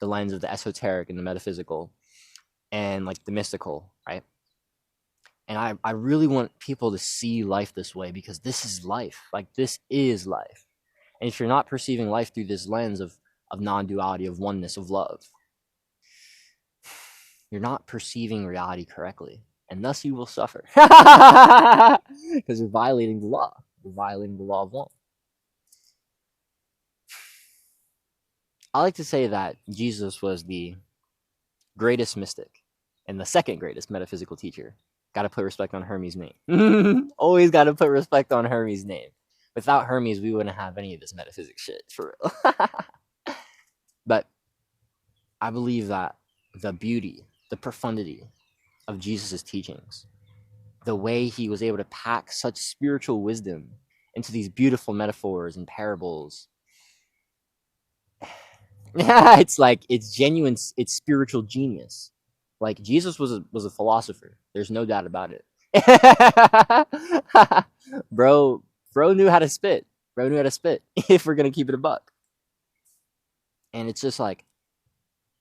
the lens of the esoteric and the metaphysical and like the mystical, right? And I really want people to see life this way, because this is life. Like, this is life. And if you're not perceiving life through this lens of non-duality, of oneness, of love, you're not perceiving reality correctly. And thus you will suffer. Because you're violating the law. You're violating the law of one. I like to say that Jesus was the greatest mystic and the second greatest metaphysical teacher. Got to put respect on Hermes' name. Always got to put respect on Hermes' name. Without Hermes, we wouldn't have any of this metaphysics shit, for real. But I believe that the beauty, the profundity of Jesus' teachings, the way he was able to pack such spiritual wisdom into these beautiful metaphors and parables, it's like, it's genuine, it's spiritual genius. Like, Jesus was a philosopher. There's no doubt about it. bro knew how to spit. If we're gonna keep it a buck. And it's just like,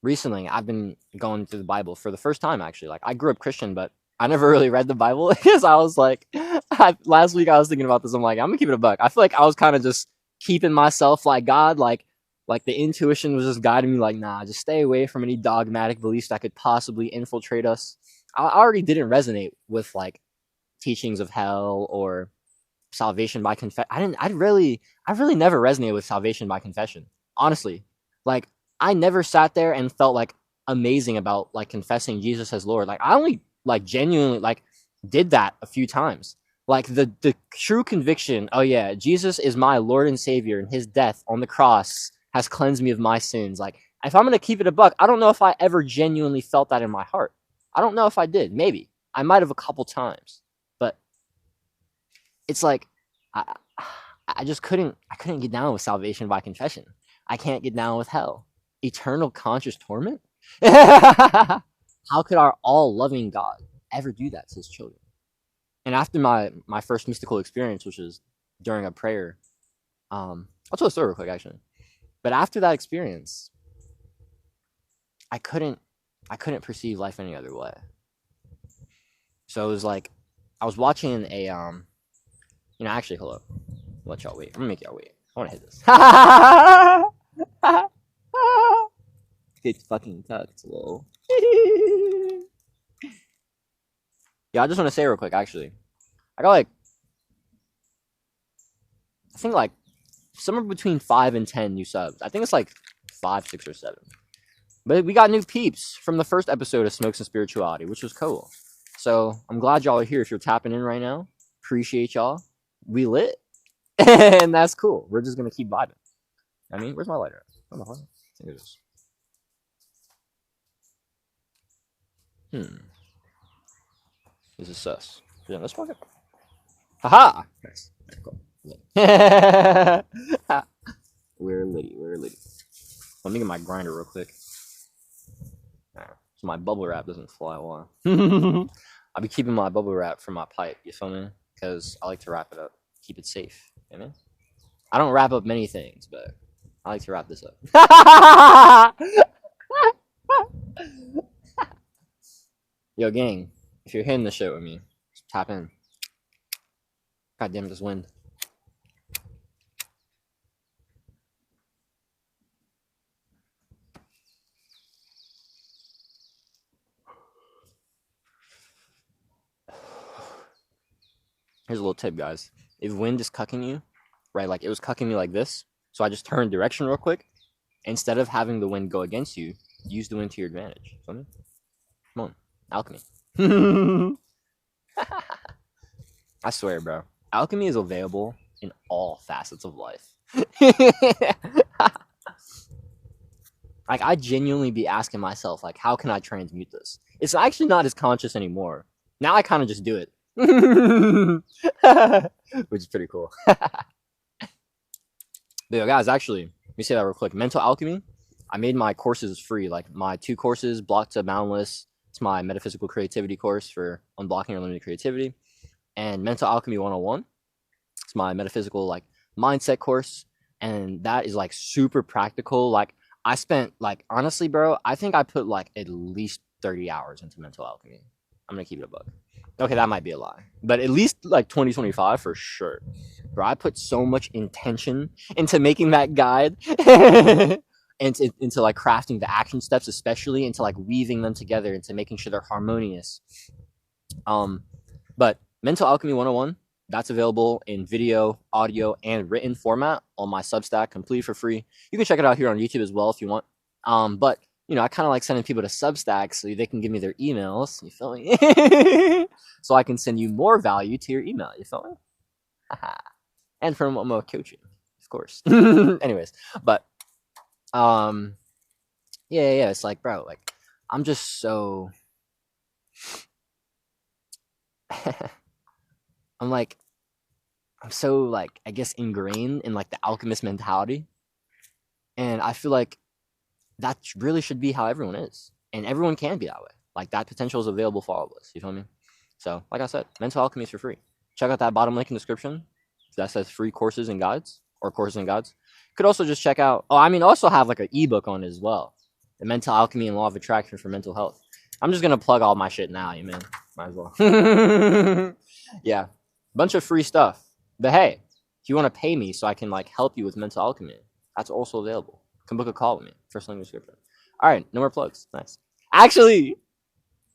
recently I've been going through the Bible for the first time, actually. Like, I grew up Christian, but I never really read the Bible, because I was like, last week I was thinking about this. I'm like, I'm gonna keep it a buck. I feel like I was kind of just keeping myself like God, like the intuition was just guiding me, like, nah, just stay away from any dogmatic beliefs that could possibly infiltrate us. I already didn't resonate with like teachings of hell or salvation by confession. I really never resonated with salvation by confession, honestly. Like, I never sat there and felt like amazing about like confessing Jesus as Lord. Like, I only like genuinely like did that a few times. Like, the true conviction, oh yeah, Jesus is my Lord and Savior, and his death on the cross has cleansed me of my sins. Like, if I'm gonna keep it a buck, I don't know if I ever genuinely felt that in my heart. I don't know if I did. Maybe I might have a couple times, but it's like I just couldn't get down with salvation by confession. I can't get down with hell. Eternal conscious torment? How could our all-loving God ever do that to his children? And after my first mystical experience, which was during a prayer, I'll tell a story real quick, actually. But after that experience, I couldn't perceive life any other way. So it was like, I was watching a actually, hold up. I'll let y'all wait. I'm gonna make y'all wait. I wanna hit this. It's fucking tucked, lol. Yeah, I just want to say real quick, actually. I got like, I think like somewhere between 5 and 10 new subs. I think it's like 5, 6, or 7. But we got new peeps from the first episode of Smokes and Spirituality, which was cool. So I'm glad y'all are here. If you're tapping in right now, appreciate y'all. We lit. And that's cool. We're just going to keep vibing. I mean, where's my lighter? Oh, my lighter. I think it is. This is sus. Is it in this pocket? Haha! Nice. Right, cool. We're litty. Let me get my grinder real quick. Right, so my bubble wrap doesn't fly a while. I'll be keeping my bubble wrap for my pipe, you feel me? Because I like to wrap it up. Keep it safe. You know? I don't wrap up many things, but I like to wrap this up. Yo, gang, if you're hitting the shit with me, just tap in. God damn it, this wind. Here's a little tip, guys. If wind is cucking you, right, like it was cucking me like this, so I just turned direction real quick. Instead of having the wind go against you, use the wind to your advantage. Feel me? Come on. Alchemy. I swear, bro. Alchemy is available in all facets of life. Like, I genuinely be asking myself, like, how can I transmute this? It's actually not as conscious anymore. Now I kind of just do it. Which is pretty cool. But yo, guys, actually, let me say that real quick. Mental Alchemy, I made my courses free. Like, my 2 courses, Block to Boundless. It's my metaphysical creativity course for unblocking your limited creativity. And Mental Alchemy 101. It's my metaphysical, like, mindset course. And that is, like, super practical. Like, I spent, like, honestly, bro, I think I put like at least 30 hours into mental alchemy. I'm gonna keep it a buck. Okay, that might be a lie, but at least like 2025 for sure. Bro, I put so much intention into making that guide and into like crafting the action steps, especially into like weaving them together, into making sure they're harmonious. But Mental Alchemy 101, that's available in video, audio, and written format on my Substack, completely for free. You can check it out here on YouTube as well if you want. But you know, I kind of like sending people to Substack so they can give me their emails. You feel me? So I can send you more value to your email. You feel me? And from my coaching, of course. Anyways, but yeah. It's like, bro, like I'm just so. I'm so like, I guess, ingrained in like the alchemist mentality, and I feel like that really should be how everyone is, and everyone can be that way. Like that potential is available for all of us. You feel me? So, like I said, Mental Alchemy is for free. Check out that bottom link in the description. That says free courses and guides, or courses and guides. Could also just check out. Oh, I mean, also have like an ebook on it as well. The Mental Alchemy and Law of Attraction for mental health. I'm just gonna plug all my shit now, you man. Might as well. Yeah, bunch of free stuff. But hey, if you want to pay me so I can like help you with mental alchemy, that's also available. You can book a call with me. First link in the description. All right, no more plugs. Nice. Actually,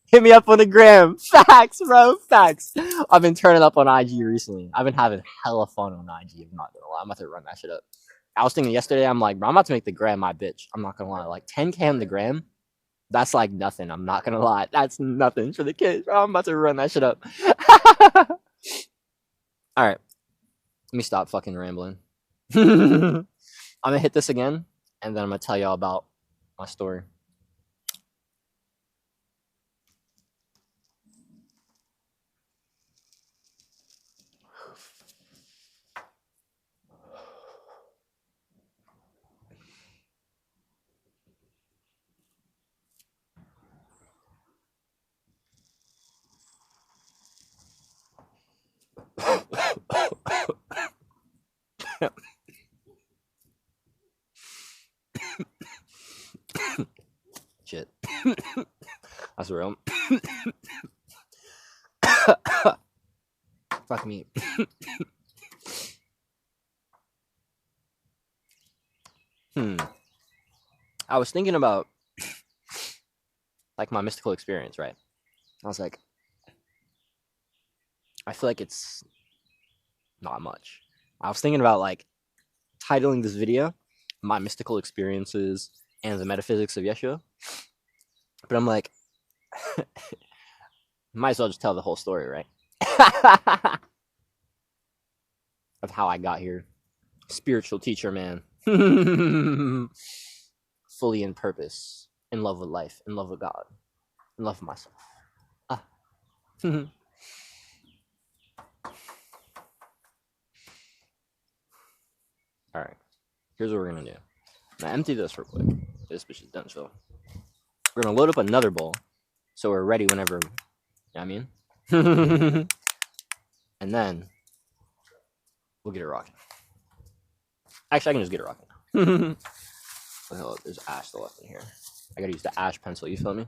hit me up on the gram. Facts, bro. Facts. I've been turning up on IG recently. I've been having hella fun on IG. I'm not gonna lie. I'm about to run that shit up. I was thinking yesterday, I'm like, bro, I'm about to make the gram my bitch. I'm not gonna lie. Like 10K on the gram, that's like nothing. I'm not gonna lie. That's nothing for the kids, bro. I'm about to run that shit up. All right. Let me stop fucking rambling. I'm gonna hit this again, and then I'm gonna tell y'all about my story. Shit. That's real. Fuck me. I was thinking about like my mystical experience, right? I was like, I feel like it's not much. I was thinking about like titling this video "My Mystical Experiences and the Metaphysics of Yeshua," but I'm like, might as well just tell the whole story, right? Of how I got here. Spiritual teacher, man. Fully in purpose, in love with life, in love with God, in love with myself. All right, here's what we're gonna do. Now empty this real quick. This bitch is done, so we're gonna load up another bowl, so we're ready whenever. You know what I mean? And then we'll get it rocking. Actually, I can just get it rocking. Oh, there's ash still left in here. I gotta use the ash pencil. You feel me?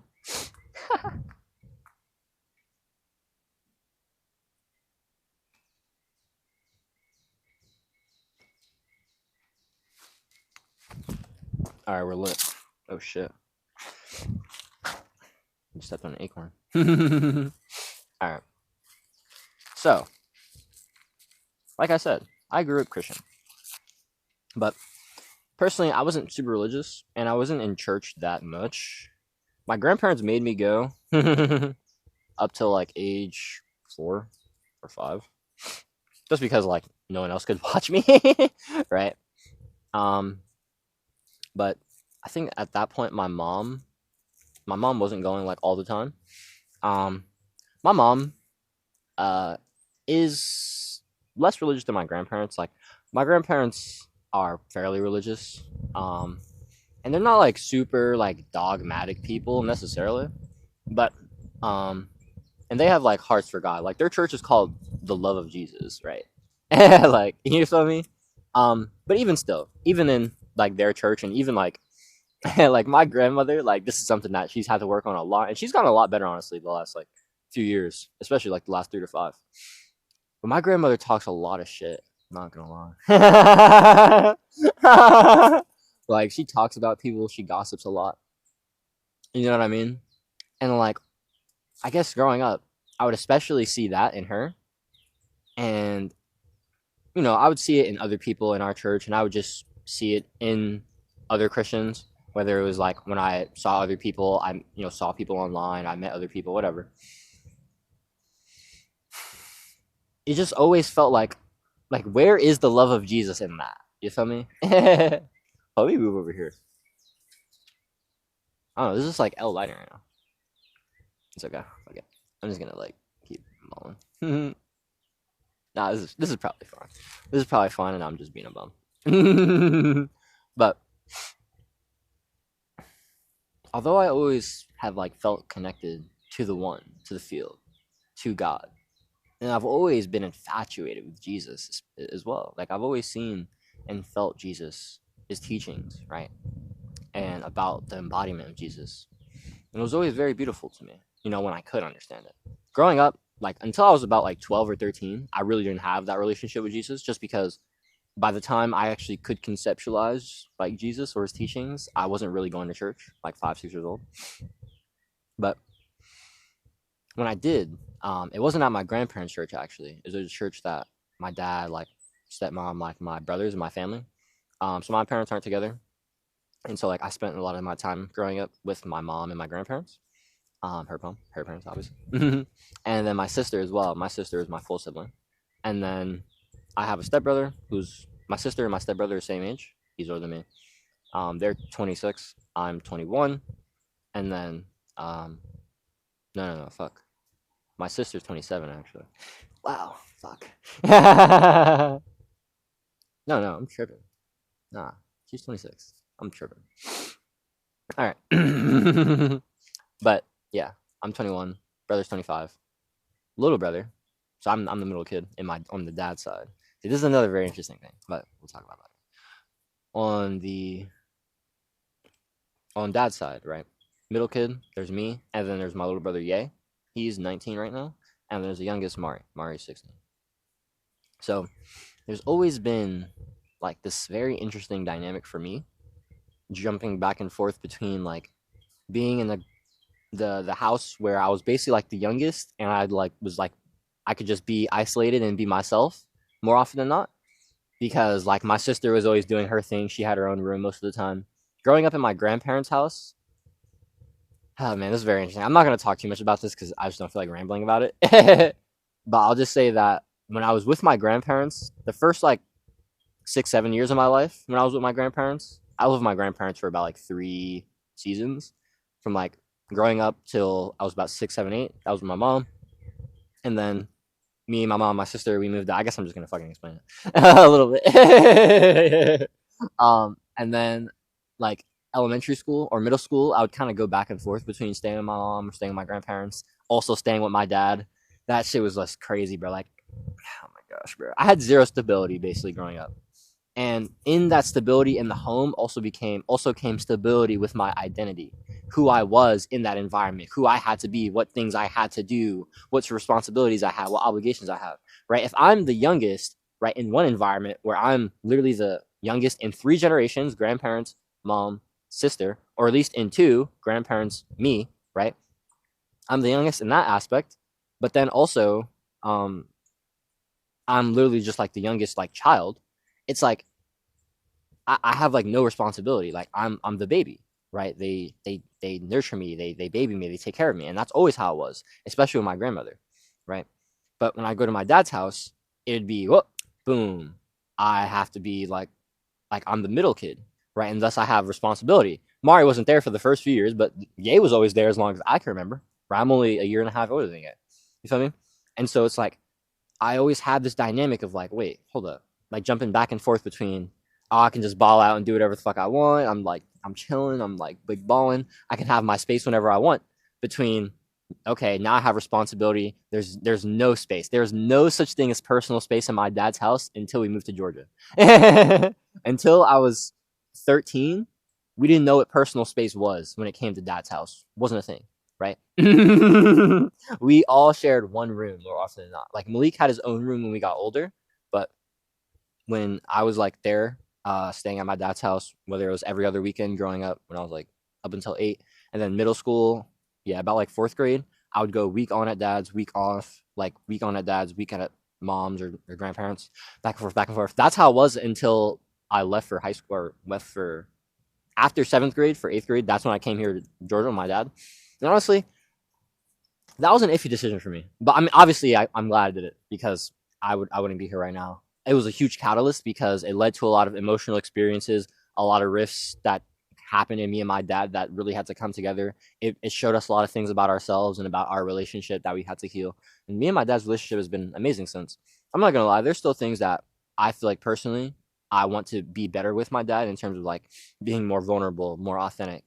All right, we're lit. Oh shit! You stepped on an acorn. All right. So, like I said, I grew up Christian, but personally, I wasn't super religious, and I wasn't in church that much. My grandparents made me go up till like age 4 or 5, just because like no one else could watch me, right? But I think at that point, my mom wasn't going like all the time. My mom is less religious than my grandparents. Like my grandparents are fairly religious, and they're not like super like dogmatic people necessarily, but and they have like hearts for God. Like their church is called the Love of Jesus, right? Like, you feel me? But even still, even in like their church, and even like Like my grandmother, like this is something that she's had to work on a lot, and she's gotten a lot better, honestly, the last like few years, especially like the last 3 to 5. But my grandmother talks a lot of shit. Not gonna lie. Like she talks about people, she gossips a lot. You know what I mean? And like, I guess growing up, I would especially see that in her, and I would see it in other people in our church, and I would just see it in other Christians. Whether it was like when I saw other people, I saw people online, I met other people, whatever. It just always felt like where is the love of Jesus in that? You feel me? Let me move over here. I don't know. This is like L lighting right now. It's okay. Okay. I'm just gonna like keep mulling. Nah, this is probably fine. This is probably fine, and I'm just being a bum. But although I always have like felt connected to the one, to the field, to God, and I've always been infatuated with Jesus as well. Like I've always seen and felt Jesus, his teachings, right, and about the embodiment of Jesus. And it was always very beautiful to me, when I could understand it. Growing up, like until I was about like 12 or 13, I really didn't have that relationship with Jesus, just because by the time I actually could conceptualize like Jesus or his teachings, I wasn't really going to church, like 5, 6 years old. But when I did, it wasn't at my grandparents' church, actually. It was a church that my dad, like stepmom, like my brothers and my family. So my parents aren't together. And so like I spent a lot of my time growing up with my mom and my grandparents. Her parents, obviously. And then my sister as well. My sister is my full sibling. And then I have a stepbrother who's my sister and my stepbrother are the same age. He's older than me. They're 26. I'm 21. And then, no, fuck. My sister's 27, actually. Wow, fuck. No, I'm tripping. Nah, she's 26. I'm tripping. All right. But yeah, I'm 21. Brother's 25. Little brother. So I'm the middle kid on the dad's side. See, this is another very interesting thing, but we'll talk about that. On dad's side, right? Middle kid, there's me, and then there's my little brother Ye. He's 19 right now, and there's the youngest Mari. Mari's 16. So there's always been like this very interesting dynamic for me, jumping back and forth between like being in the house where I was basically like the youngest, and I could just be isolated and be myself more often than not, because like my sister was always doing her thing. She had her own room most of the time. Growing up in my grandparents' house, oh man, this is very interesting. I'm not going to talk too much about this because I just don't feel like rambling about it. But I'll just say that when I was with my grandparents, the first like 6, 7 years of my life, when I was with my grandparents, I lived with my grandparents for about like 3 seasons, from like growing up till I was about 6, 7, 8. That was with my mom, and then me, my mom, my sister, we moved out. I guess I'm just gonna fucking explain it a little bit. And then like elementary school or middle school, I would kind of go back and forth between staying with my mom or staying with my grandparents, also staying with my dad. That shit was less crazy, bro. Like, oh my gosh, bro. I had zero stability basically growing up. And in that stability in the home also came stability with my identity, who I was in that environment, who I had to be, what things I had to do, what responsibilities I had, what obligations I have, right? If I'm the youngest, right, in one environment where I'm literally the youngest in 3 generations, grandparents, mom, sister, or at least in 2, grandparents, me, right? I'm the youngest in that aspect, but then also, I'm literally just like the youngest like child. It's like I have like no responsibility. Like I'm the baby, right? They nurture me, they baby me, they take care of me, and that's always how it was, especially with my grandmother, right? But when I go to my dad's house, it'd be whoop, boom. I have to be like I'm the middle kid, right? And thus I have responsibility. Mari wasn't there for the first few years, but Ye was always there as long as I can remember. Right? I'm only a year and a half older than Ye. You feel me? And so it's like I always had this dynamic of like, wait, hold up, like jumping back and forth between, oh, I can just ball out and do whatever the fuck I want. I'm chilling. I'm like big balling. I can have my space whenever I want. Between, okay, now I have responsibility. There's no space. There's no such thing as personal space in my dad's house until we moved to Georgia. Until I was 13, we didn't know what personal space was when it came to dad's house. It wasn't a thing, right? We all shared one room more often than not. Like Malik had his own room when we got older, but when I was like there, staying at my dad's house, whether it was every other weekend growing up when I was like up until 8, and then middle school, yeah, about like 4th grade, I would go week on at dad's, week off, like week on at dad's, week at mom's or grandparents, back and forth, back and forth. That's how it was until I left for high school or left for after 7th grade for 8th grade. That's when I came here to Georgia with my dad. And honestly, that was an iffy decision for me. But I mean, obviously, I'm glad I did it because I wouldn't be here right now. It was a huge catalyst because it led to a lot of emotional experiences, a lot of rifts that happened in me and my dad that really had to come together. It showed us a lot of things about ourselves and about our relationship that we had to heal. And me and my dad's relationship has been amazing since. I'm not gonna lie, there's still things that I feel like personally I want to be better with my dad in terms of like being more vulnerable, more authentic.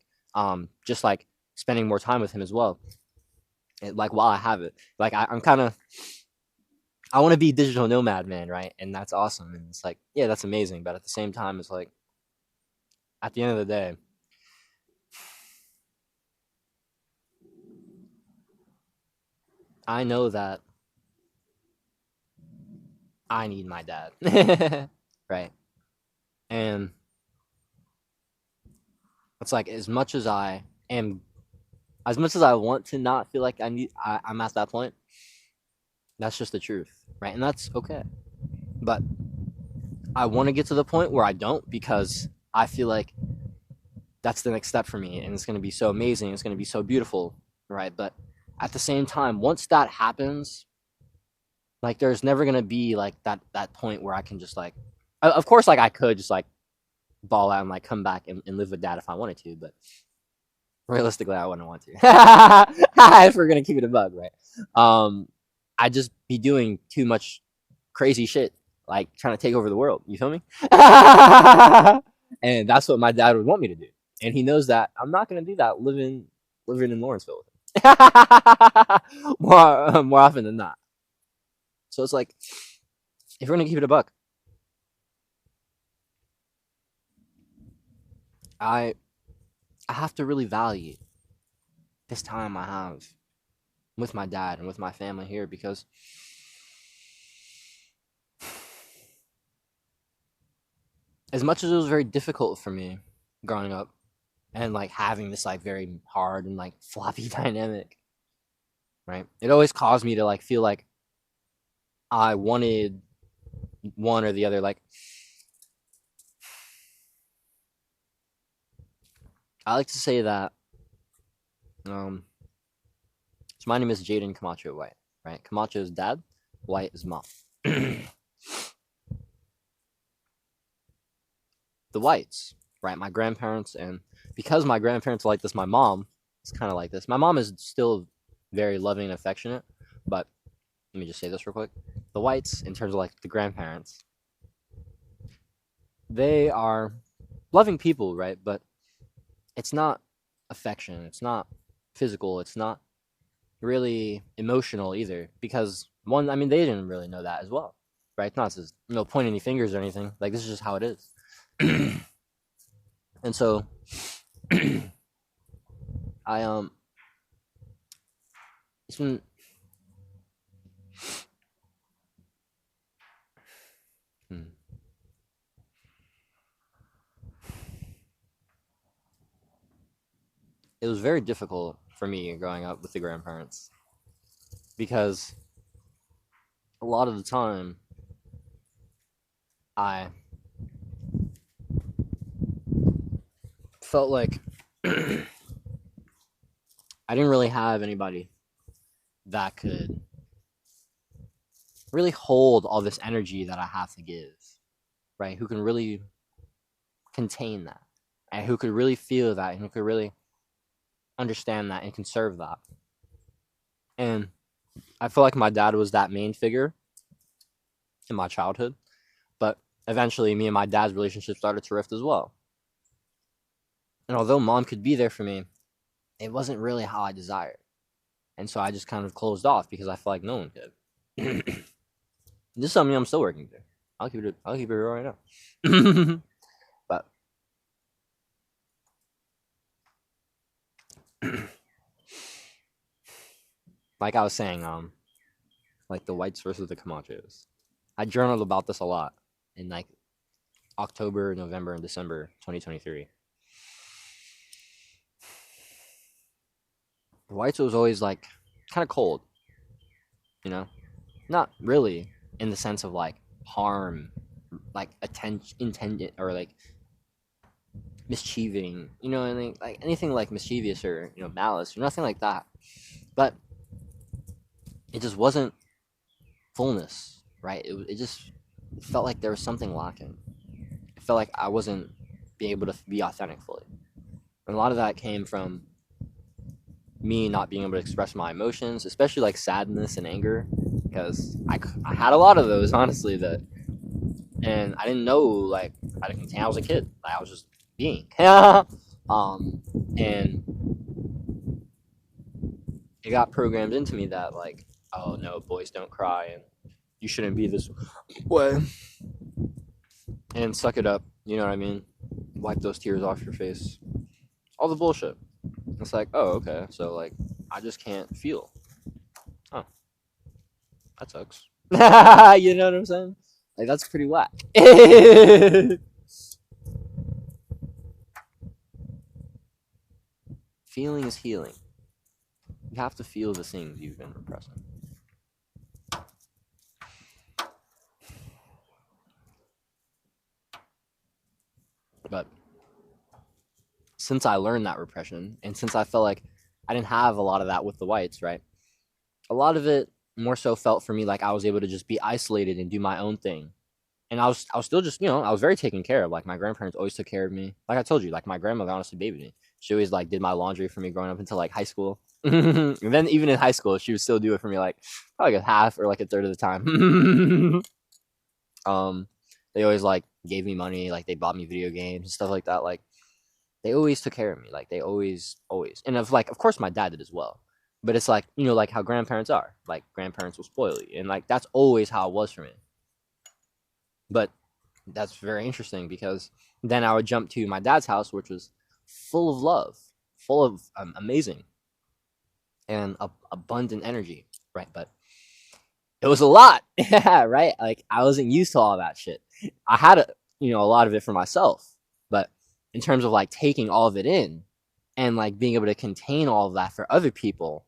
Just like spending more time with him as well. Like while I have it, like I'm kind of I want to be digital nomad, man, right? And that's awesome. And it's like, yeah, that's amazing. But at the same time, it's like at the end of the day, I know that I need my dad, right? And it's like as much as I want to not feel like I'm at that point. That's just the truth, right? And that's okay. But I want to get to the point where I don't because I feel like that's the next step for me and it's going to be so amazing. It's going to be so beautiful, right? But at the same time, once that happens, like there's never going to be like that point where I can just like, of course, like I could just like ball out and like come back and live with dad if I wanted to, but realistically, I wouldn't want to. If we're going to keep it a bug, right? I'd just be doing too much crazy shit, like trying to take over the world. You feel me? And that's what my dad would want me to do. And he knows that I'm not gonna do that living in Lawrenceville with him. More often than not. So it's like, if we're gonna keep it a buck, I I have to really value this time I have with my dad and with my family here because as much as it was very difficult for me growing up and like having this like very hard and like floppy dynamic, right? It always caused me to like feel like I wanted one or the other. Like I like to say that so my name is Jaden Camacho White, right? Camacho is dad, White is mom. The Whites, right? My grandparents, and because my grandparents are like this, my mom is kind of like this. My mom is still very loving and affectionate, but let me just say this real quick. The Whites, in terms of like the grandparents, they are loving people, right? But it's not affection, it's not physical, it's not really emotional either. Because one, I mean, they didn't really know that as well, right? It's not just pointing any fingers or anything. Like this is just how it is. And so I it's been it was very difficult for me growing up with the grandparents because a lot of the time I felt like I didn't really have anybody that could really hold all this energy that I have to give, right? Who can really contain that and who could really feel that and who could really understand that and conserve that. And I feel like my dad was that main figure in my childhood, but eventually me and my dad's relationship started to rift as well. And although mom could be there for me, it wasn't really how I desired. And so I just kind of closed off because I felt like no one could. This is something I'm still working through. I'll keep it real right now. But like I was saying, like the whites versus the Camachos. I journaled about this a lot in like October, November, and December 2023. The whites was always like kind of cold, you know, not really in the sense of like harm, like attention intended or like mischieving, you know, anything like mischievous or malice or nothing like that. But it just wasn't fullness, right? It just felt like there was something lacking. It felt like I wasn't being able to be authentic fully, and a lot of that came from me not being able to express my emotions, especially like sadness and anger, because I had a lot of those honestly and I didn't know like I didn't contain. I was a kid. Like, I was just being, and it got programmed into me that like, oh no, boys don't cry and you shouldn't be this way, and suck it up. You know what I mean? Wipe those tears off your face. All the bullshit. It's like, oh, okay, so like I just can't feel. Oh, that sucks. You know what I'm saying? Like that's pretty whack. Feeling is healing. You have to feel the things you've been repressing. But since I learned that repression, and since I felt like I didn't have a lot of that with the whites, right? A lot of it more so felt for me like I was able to just be isolated and do my own thing. And I was still just, I was very taken care of. Like my grandparents always took care of me. Like I told you, like my grandmother honestly babied me. She always like did my laundry for me growing up until like high school. And then even in high school, she would still do it for me like probably like a half or like a third of the time. They always like gave me money, like they bought me video games and stuff like that. Like they always took care of me. Like they always. And of course my dad did as well. But it's like, like how grandparents are. Like grandparents will spoil you. And like that's always how it was for me. But that's very interesting because then I would jump to my dad's house, which was full of love, full of amazing and abundant energy, right? But it was a lot, yeah, right? Like I wasn't used to all that shit. I had a lot of it for myself, but in terms of like taking all of it in and like being able to contain all of that for other people,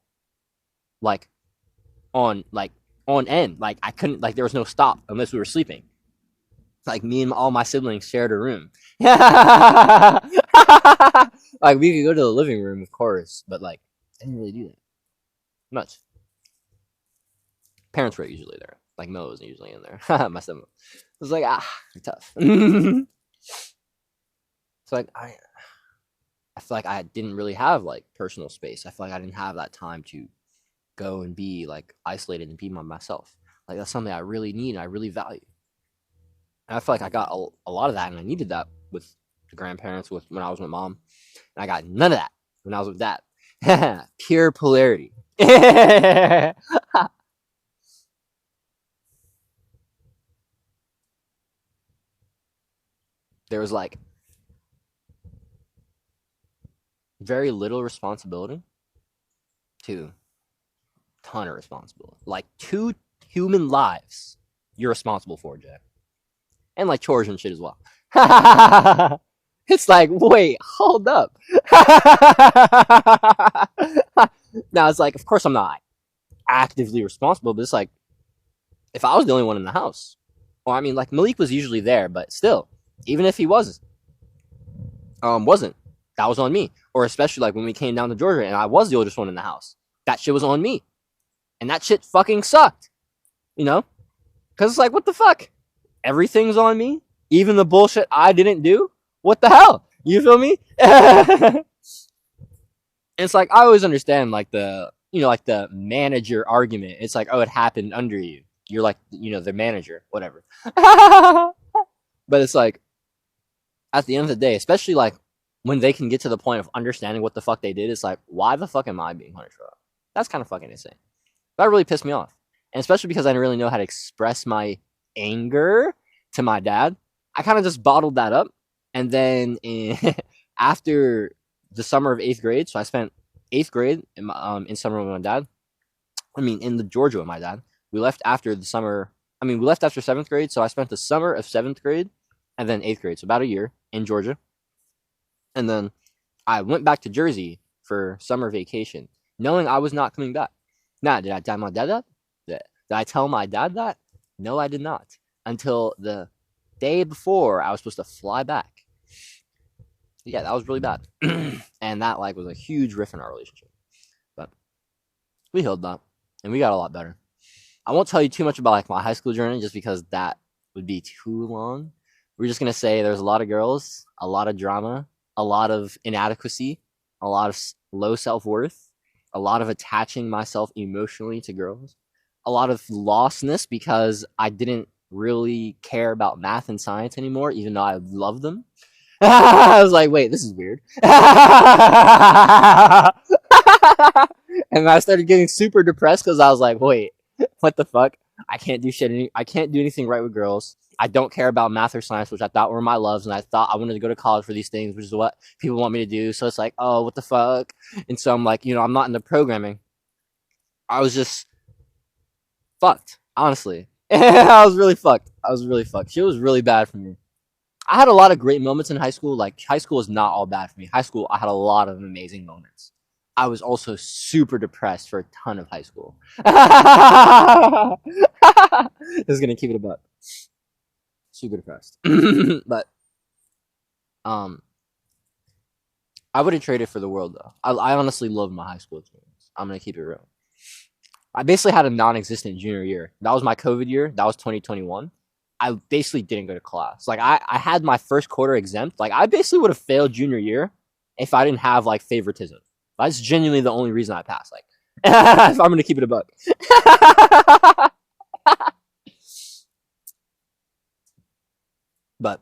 like on end, like I couldn't, like there was no stop unless we were sleeping. Like me and all my siblings shared a room. Like we could go to the living room, of course, but like I didn't really do that much. Parents were usually there. Like Mo wasn't usually in there. My sibling. It was like you're tough. So like I feel like I didn't really have like personal space. I feel like I didn't have that time to go and be like isolated and be myself. Like that's something I really need and I really value. And I feel like I got a lot of that, and I needed that with the grandparents, with when I was with mom, and I got none of that when I was with dad. Pure polarity. There was like very little responsibility to ton of responsibility. Like 2 human lives you're responsible for, Jack. And like chores and shit as well. It's like, wait, hold up. Now it's like, of course I'm not actively responsible, but it's like, if I was the only one in the house, well, I mean, like Malik was usually there, but still, even if he wasn't, that was on me. Or especially like when we came down to Georgia and I was the oldest one in the house, that shit was on me, and that shit fucking sucked, because it's like, what the fuck? Everything's on me, even the bullshit I didn't do. What the hell? You feel me? It's like I always understand like the like the manager argument. It's like, oh, it happened under you. You're like the manager, whatever. But it's like at the end of the day, especially like when they can get to the point of understanding what the fuck they did, it's like, why the fuck am I being punished for that? That's kind of fucking insane. That really pissed me off, and especially because I didn't really know how to express my anger to my dad. I kind of just bottled that up, and then after the summer of 8th grade, so I spent 8th grade in summer with my dad. I mean, in Georgia with my dad. We left after the summer. I mean, we left after 7th grade, so I spent the summer of 7th grade and then 8th grade, so about a year in Georgia. And then I went back to Jersey for summer vacation, knowing I was not coming back. Now, did I tell my dad that? Did I tell my dad that? No, I did not. Until the day before I was supposed to fly back. Yeah, that was really bad. And that like was a huge rift in our relationship. But we healed that, and we got a lot better. I won't tell you too much about like my high school journey, just because that would be too long. We're just gonna say there's a lot of girls, a lot of drama, a lot of inadequacy, a lot of low self-worth, a lot of attaching myself emotionally to girls, a lot of lostness because I didn't really care about math and science anymore, even though I loved them. I was like, wait, this is weird. And I started getting super depressed because I was like, wait, what the fuck? I can't do shit. I can't do anything right with girls. I don't care about math or science, which I thought were my loves, and I thought I wanted to go to college for these things, which is what people want me to do. So it's like, oh, what the fuck? And so I'm like, I'm not into programming. I was just fucked, honestly. I was really fucked. She was really bad for me. I had a lot of great moments in high school. Like, high school is not all bad for me. High school, I had a lot of amazing moments. I was also super depressed for a ton of high school. This is gonna keep it about super depressed. But I wouldn't trade it for the world though. I honestly love my high school experience. I'm gonna keep it real. I basically had a non-existent junior year. That was my COVID year. That was 2021. I basically didn't go to class. Like I had my first quarter exempt. Like I basically would have failed junior year if I didn't have like favoritism. That's genuinely the only reason I passed. Like if I'm gonna keep it a buck. But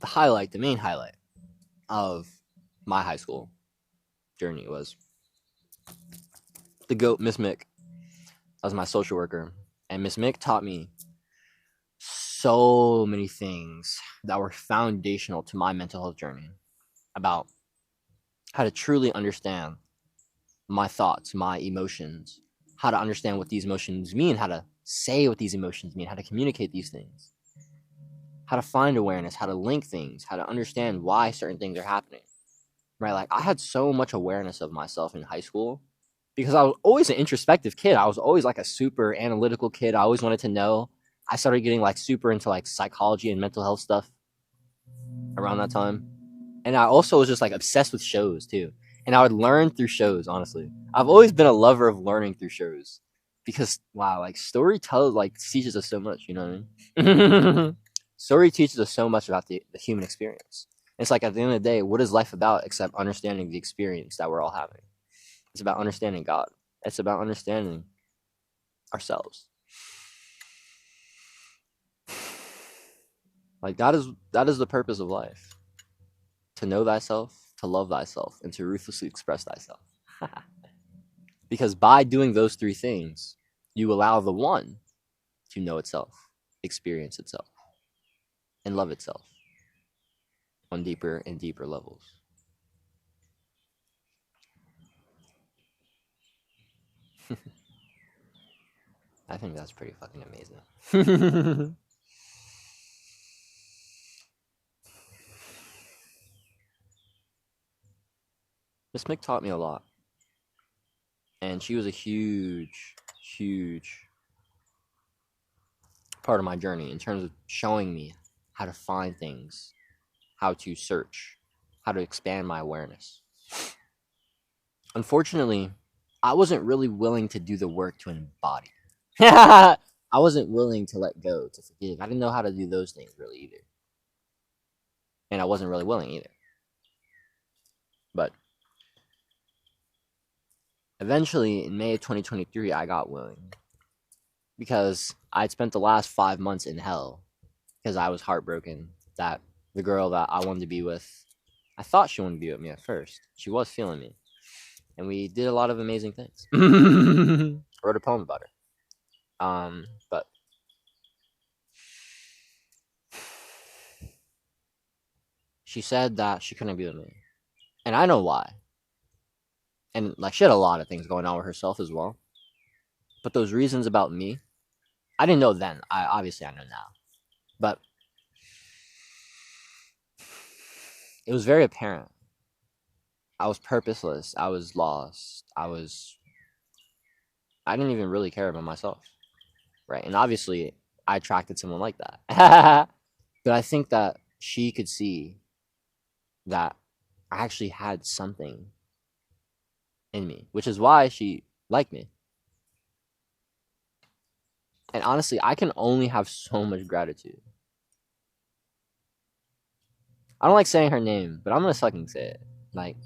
the main highlight of my high school journey was the GOAT, Miss Mick. That was my social worker. And Miss Mick taught me so many things that were foundational to my mental health journey about how to truly understand my thoughts, my emotions, how to understand what these emotions mean, how to say what these emotions mean, how to communicate these things, how to find awareness, how to link things, how to understand why certain things are happening. Right? Like I had so much awareness of myself in high school because I was always an introspective kid. I was always like a super analytical kid. I always wanted to know. I started getting like super into like psychology and mental health stuff around that time. And I also was just like obsessed with shows too. And I would learn through shows, honestly. I've always been a lover of learning through shows. Because wow, like story teaches us so much, you know what I mean? Story teaches us so much about the human experience. It's like at the end of the day, what is life about except understanding the experience that we're all having? It's about understanding God. It's about understanding ourselves. Like that is the purpose of life. To know thyself, to love thyself, and to ruthlessly express thyself. Because by doing those three things, you allow the one to know itself, experience itself, and love itself on deeper and deeper levels. I think that's pretty fucking amazing. Miss Mick taught me a lot. And she was a huge, huge part of my journey in terms of showing me how to find things, how to search, how to expand my awareness. Unfortunately, I wasn't really willing to do the work to embody. I wasn't willing to let go, to forgive. I didn't know how to do those things really either. And I wasn't really willing either. But eventually, in May of 2023, I got willing. Because I'd spent the last 5 months in hell. Because I was heartbroken that the girl that I wanted to be with, I thought she wanted to be with me at first. She was feeling me. And we did a lot of amazing things. Wrote a poem about her. But she said that she couldn't be with me. And I know why. And like she had a lot of things going on with herself as well. But those reasons about me, I didn't know then. I know now. But it was very apparent. I was purposeless. I was lost. I didn't even really care about myself. Right. And obviously I attracted someone like that. But I think that she could see that I actually had something in me, which is why she liked me. And honestly, I can only have so much gratitude. I don't like saying her name, but I'm gonna fucking say it. Like,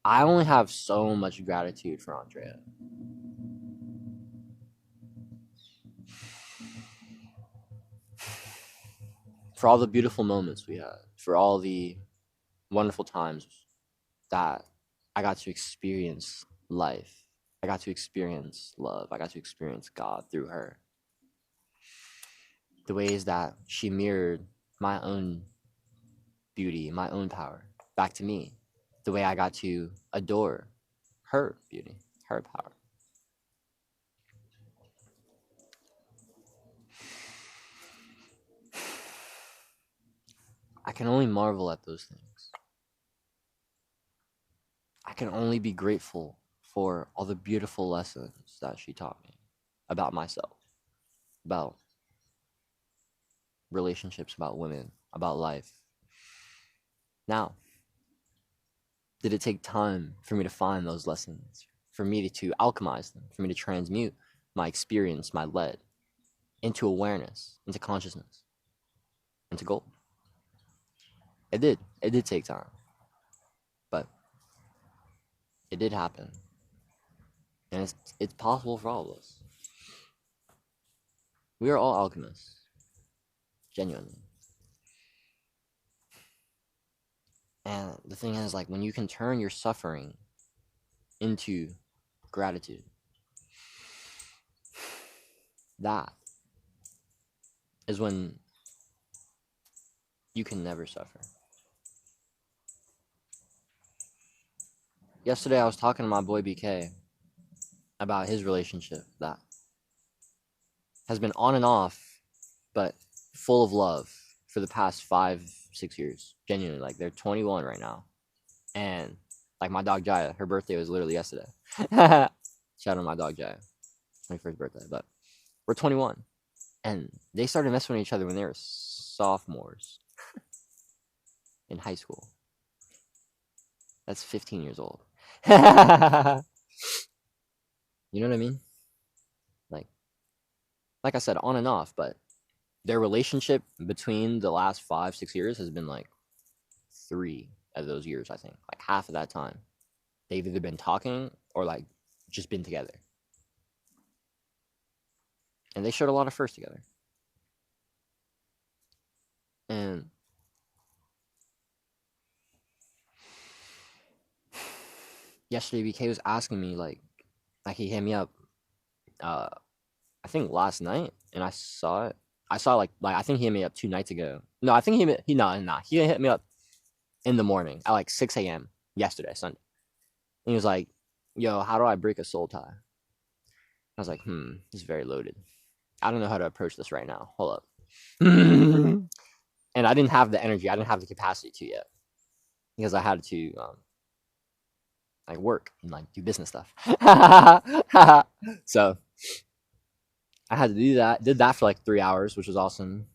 I only have so much gratitude for Andrea. For all the beautiful moments we had, for all the wonderful times that I got to experience life. I got to experience love. I got to experience God through her. The ways that she mirrored my own beauty, my own power back to me. The way I got to adore her beauty, her power. I can only marvel at those things. I can only be grateful for all the beautiful lessons that she taught me about myself, about relationships, about women, about life. Now, did it take time for me to find those lessons, for me to alchemize them, for me to transmute my experience, my lead, into awareness, into consciousness, into gold? It did. It did take time. But it did happen. And it's possible for all of us. We are all alchemists. Genuinely. And the thing is, like, when you can turn your suffering into gratitude, that is when you can never suffer. Yesterday, I was talking to my boy BK about his relationship that has been on and off, but full of love for the past 5-6 years. Genuinely, like, they're 21 right now. And, like, my dog Jaya, her birthday was literally yesterday. Shout out my dog Jaya. 21st birthday. But we're 21. And they started messing with each other when they were sophomores in high school. That's 15 years old. You know what I mean? Like I said, on and off, but their relationship between the last 5-6 years has been like 3 of those years, I think. Like half of that time. They've either been talking or like just been together. And they shared a lot of firsts together. And yesterday BK was asking me like he hit me up I think last night, and I saw it. I saw like I think he hit me up 2 nights ago. No, I think he hit me up in the morning at like 6 a.m. yesterday, Sunday. And he was like, "Yo, how do I break a soul tie?" I was like, this is very loaded. I don't know how to approach this right now. Hold up. And I didn't have the energy. I didn't have the capacity to yet because I had to like work and like do business stuff. So I had to do that. Did that for like 3 hours, which was awesome.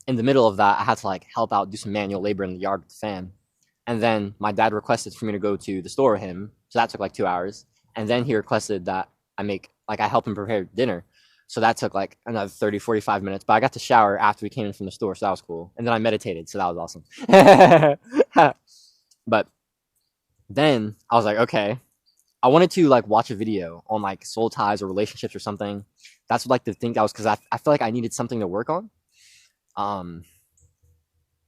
In the middle of that, I had to like help out, do some manual labor in the yard with the fam. And then my dad requested for me to go to the store with him. So that took like 2 hours. And then he requested that I help him prepare dinner. So that took like another 30, 45 minutes. But I got to shower after we came in from the store. So that was cool. And then I meditated. So that was awesome. But then I was like, okay, I wanted to like watch a video on like soul ties or relationships or something. That's like the thing that was because I feel like I needed something to work on.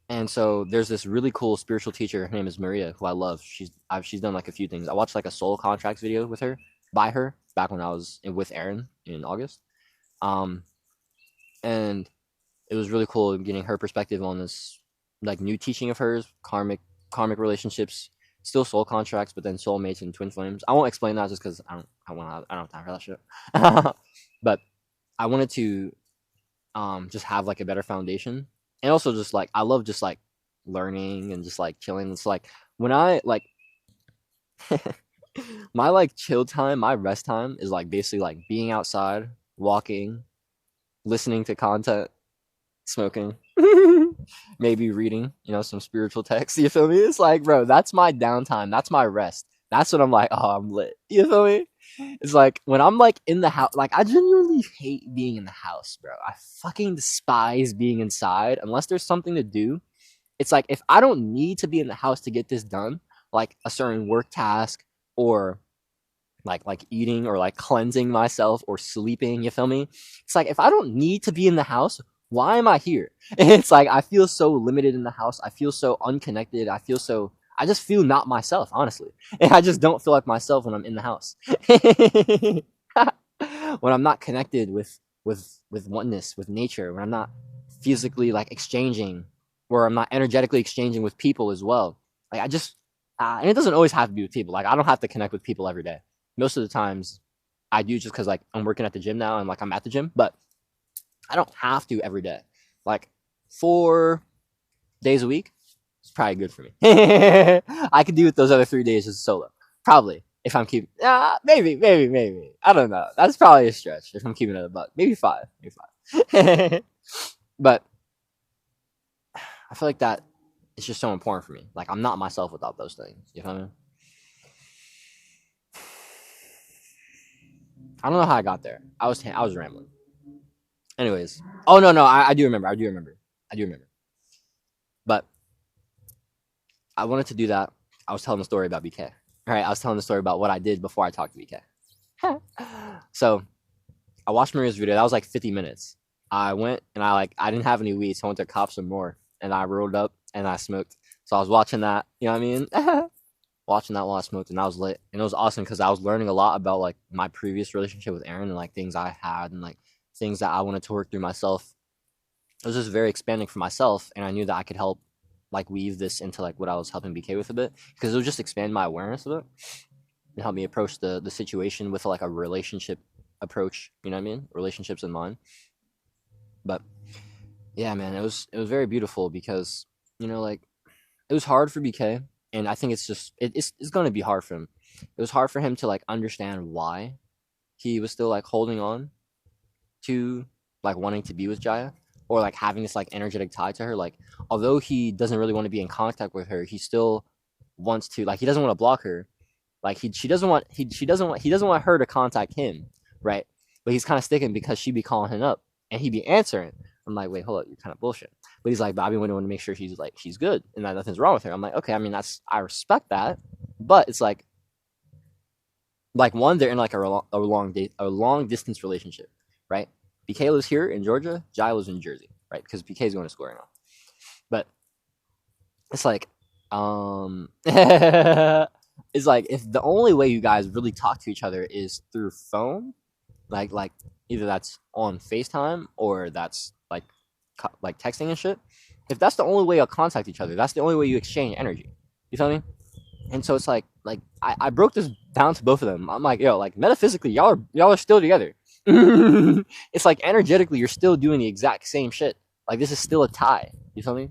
And so there's this really cool spiritual teacher. Her name is Maria, who I love. She's done like a few things. I watched like a soul contracts video with her, by her, back when I was with Aaron in August. And it was really cool getting her perspective on this like new teaching of hers, karmic relationships, still soul contracts, but then soulmates and twin flames. I won't explain that just because I don't have time for that shit. But I wanted to just have like a better foundation, and also just like I love just like learning and just like chilling. It's like when I like my like chill time, my rest time is like basically like being outside, walking, listening to content, smoking, maybe reading, some spiritual text. You feel me? It's like, bro, that's my downtime. That's my rest. That's when I'm like, oh, I'm lit. You feel me? It's like when I'm like in the house, like I genuinely hate being in the house, bro. I fucking despise being inside unless there's something to do. It's like if I don't need to be in the house to get this done, like a certain work task or like eating or like cleansing myself or sleeping, you feel me? It's like if I don't need to be in the house, why am I here? It's like I feel so limited in the house. I feel so unconnected. I just feel not myself, honestly. And I just don't feel like myself when I'm in the house. When I'm not connected with oneness, with nature, when I'm not physically like exchanging, or I'm not energetically exchanging with people as well. Like I just and it doesn't always have to be with people. Like I don't have to connect with people every day. Most of the times I do just because like I'm working at the gym now and like I'm at the gym, but I don't have to every day. Like 4 days a week, it's probably good for me. I could do it those other 3 days as solo. Probably. If I'm keeping maybe. I don't know. That's probably a stretch if I'm keeping it a buck. Maybe five. But I feel like that is just so important for me. Like I'm not myself without those things. You know what I mean? I don't know how I got there. I was rambling. Anyways. Oh no, I do remember. But I wanted to do that. I was telling the story about BK. All right, I was telling the story about what I did before I talked to BK. So I watched Maria's video. That was like 50 minutes. I went and I didn't have any weed, so I went to cop some more, and I rolled up and I smoked. So I was watching that. You know what I mean? Watching that while I smoked, and I was lit, and it was awesome because I was learning a lot about like my previous relationship with Aaron and like things I had and like things that I wanted to work through myself. It was just very expanding for myself, and I knew that I could help like weave this into like what I was helping BK with a bit, because it would just expand my awareness of it and help me approach the situation with like a relationship approach, you know what I mean? Relationships in mind. But yeah, man, it was very beautiful because, like it was hard for BK, and I think it's going to be hard for him. It was hard for him to like understand why he was still like holding on to like wanting to be with Jaya, or like having this like energetic tie to her. Like although he doesn't really want to be in contact with her, he still wants to, like he doesn't want to block her. Like he doesn't want her to contact him, right? But he's kind of sticking because she be calling him up and he be answering. I'm like, wait, hold up, you're kind of bullshit. But he's like, but I be wanting to make sure she's good and that nothing's wrong with her. I'm like, okay, I mean I respect that, but it's like one, they're in like a long distance relationship, right? BK lives here in Georgia, Jai lives in Jersey, right? Because BK is going to school right now. But it's like, it's like if the only way you guys really talk to each other is through phone, like either that's on FaceTime or that's like texting and shit. If that's the only way you'll contact each other, that's the only way you exchange energy. You feel me? And so it's like I broke this down to both of them. I'm like, yo, like metaphysically, y'all are still together. It's like energetically, you're still doing the exact same shit. Like this is still a tie. You feel me?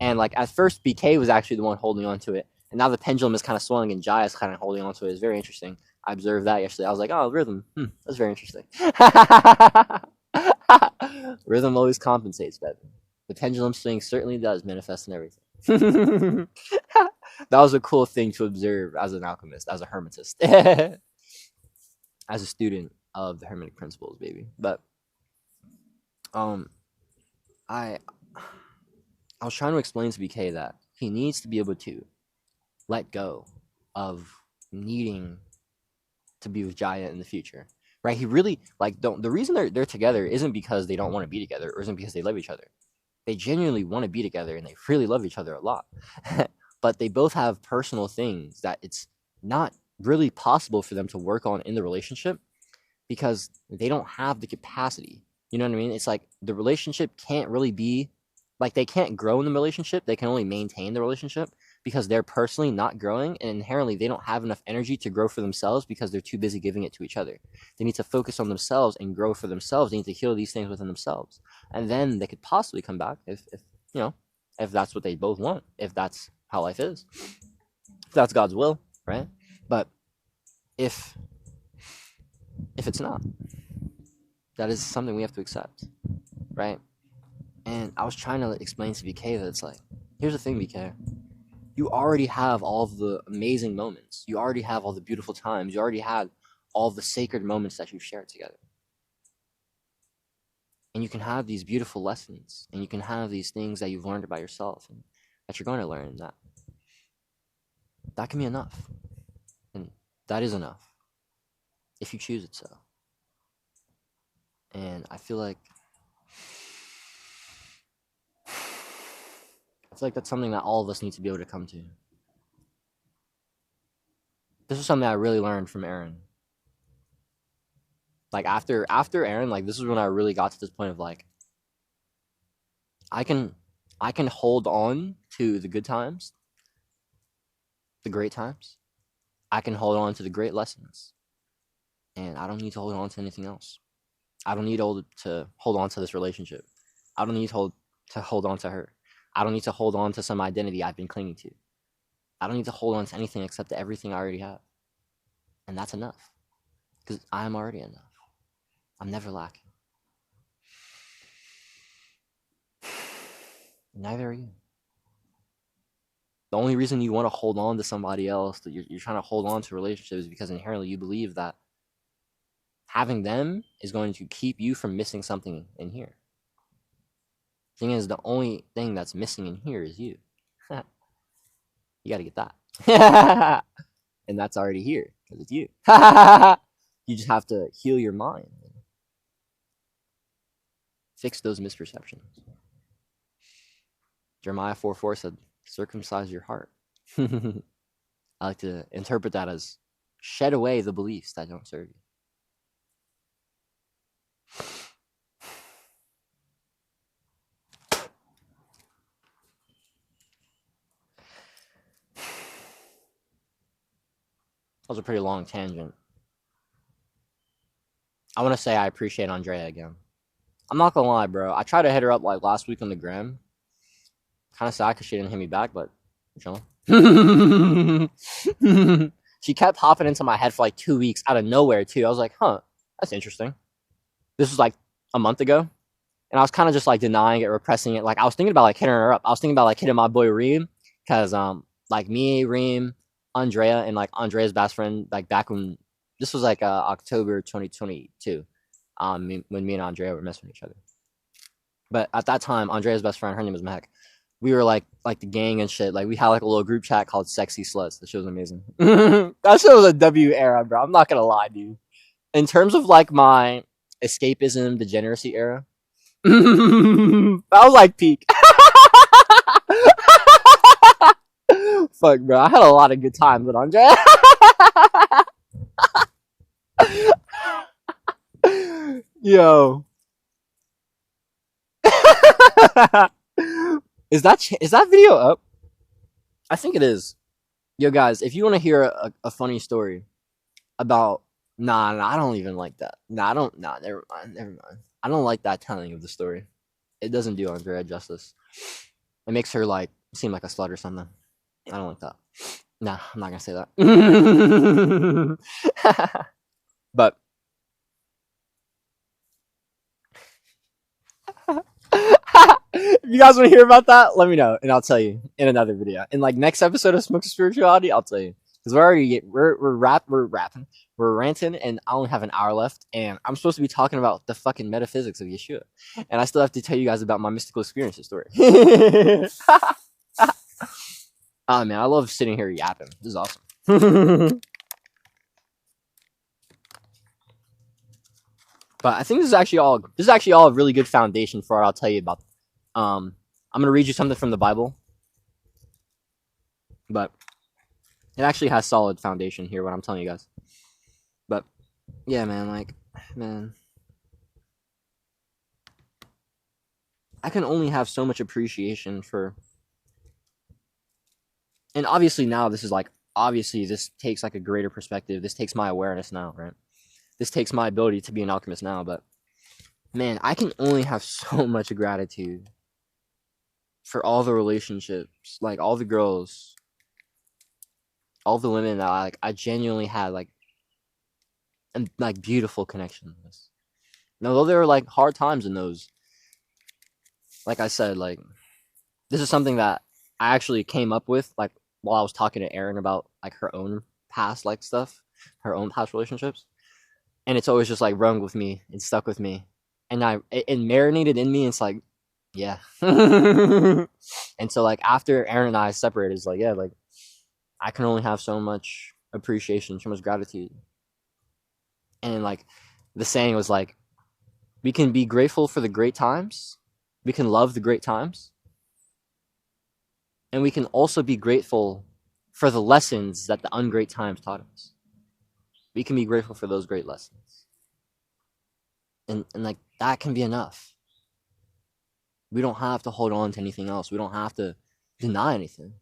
And like at first, BK was actually the one holding on to it, and now the pendulum is kind of swelling, and Jai is kind of holding on to it. It's very interesting. I observed that yesterday. I was like, oh, rhythm. That's very interesting. Rhythm always compensates, baby. The pendulum swing certainly does manifest in everything. That was a cool thing to observe as an alchemist, as a hermetist, as a student of the Hermetic principles, baby. But I was trying to explain to BK that he needs to be able to let go of needing to be with Jaya in the future, right? He really the reason they're together isn't because they don't want to be together, or isn't because they love each other. They genuinely want to be together and they really love each other a lot. But they both have personal things that it's not really possible for them to work on in the relationship because they don't have the capacity. You know what I mean? It's like the relationship can't really be like, they can't grow in the relationship. They can only maintain the relationship because they're personally not growing, and inherently they don't have enough energy to grow for themselves because they're too busy giving it to each other. They need to focus on themselves and grow for themselves. They need to heal these things within themselves, and then they could possibly come back if you know, if that's what they both want, if that's how life is, if that's God's will, right? But if it's not, that is something we have to accept, right? And I was trying to explain to BK that it's like, here's the thing, BK. You already have all of the amazing moments. You already have all the beautiful times. You already had all the sacred moments that you've shared together. And you can have these beautiful lessons, and you can have these things that you've learned about yourself and that you're going to learn, that can be enough. And that is enough if you choose it so. And I feel like that's something that all of us need to be able to come to. This is something I really learned from Aaron. Like after Aaron, like this is when I really got to this point of like, I can hold on to the good times, the great times. I can hold on to the great lessons, and I don't need to hold on to anything else. I don't need to hold on to this relationship. I don't need to hold on to her. I don't need to hold on to some identity I've been clinging to. I don't need to hold on to anything except to everything I already have. And that's enough. Because I am already enough. I'm never lacking. Neither are you. The only reason you want to hold on to somebody else, that you're trying to hold on to relationships, is because inherently you believe that having them is going to keep you from missing something in here. Thing is, the only thing that's missing in here is you. You got to get that. And that's already here because it's you. You just have to heal your mind. Fix those misperceptions. Jeremiah 4:4 said, circumcise your heart. I like to interpret that as shed away the beliefs that don't serve you. That was a pretty long tangent. I want to say I appreciate Andrea again. I'm not gonna lie, bro. I tried to hit her up like last week on the gram. Kind of sad because she didn't hit me back, but chilling. She kept popping into my head for like 2 weeks out of nowhere too. I was like, huh, that's interesting. This was like a month ago, and I was kind of just like denying it, repressing it. Like I was thinking about like hitting her up. I was thinking about like hitting my boy Reem, because like me, Reem, Andrea, and like Andrea's best friend, like back when this was like October 2022, when me and Andrea were messing with each other. But at that time, Andrea's best friend, her name was Mehek. We were like the gang and shit. Like we had like a little group chat called Sexy Sluts. That shit was amazing. That shit was a W era, bro. I'm not gonna lie, dude. In terms of like my escapism, degeneracy era, that was like peak. Fuck, bro. I had a lot of good times with Andrea. Yo. Is that video up? I think it is. Yo, guys, if you want to hear a funny story about... Nah, I don't even like that. Never mind. I don't like that telling of the story. It doesn't do Andrea justice. It makes her, like, seem like a slut or something. I don't like that. Nah, I'm not gonna say that. But... if you guys want to hear about that, let me know, and I'll tell you in another video. In like next episode of Smoke Spirituality, I'll tell you, because we're ranting, and I only have an hour left, and I'm supposed to be talking about the fucking metaphysics of Yeshua, and I still have to tell you guys about my mystical experiences story. Oh man, I love sitting here yapping. This is awesome. But I think this is actually all a really good foundation for what I'll tell you about. I'm gonna read you something from the Bible, but it actually has solid foundation here, what I'm telling you guys. But yeah, man, I can only have so much appreciation for And obviously now this is like, obviously this takes like a greater perspective. This takes my awareness now, right? This takes my ability to be an alchemist now. But man, I can only have so much gratitude for all the relationships, like all the girls, all the women that I genuinely had like and like beautiful connections with. And although there were like hard times in those, like I said, like this is something that I actually came up with like while I was talking to Erin about like her own past like stuff, her own past relationships. And it's always just like rung with me and stuck with me. And it marinated in me. And it's like, yeah. And so like after Erin and I separated, it's like, yeah, like I can only have so much appreciation, so much gratitude. And like the saying was like, we can be grateful for the great times, we can love the great times, and we can also be grateful for the lessons that the ungreat times taught us. We can be grateful for those great lessons. And like that can be enough. We don't have to hold on to anything else. We don't have to deny anything.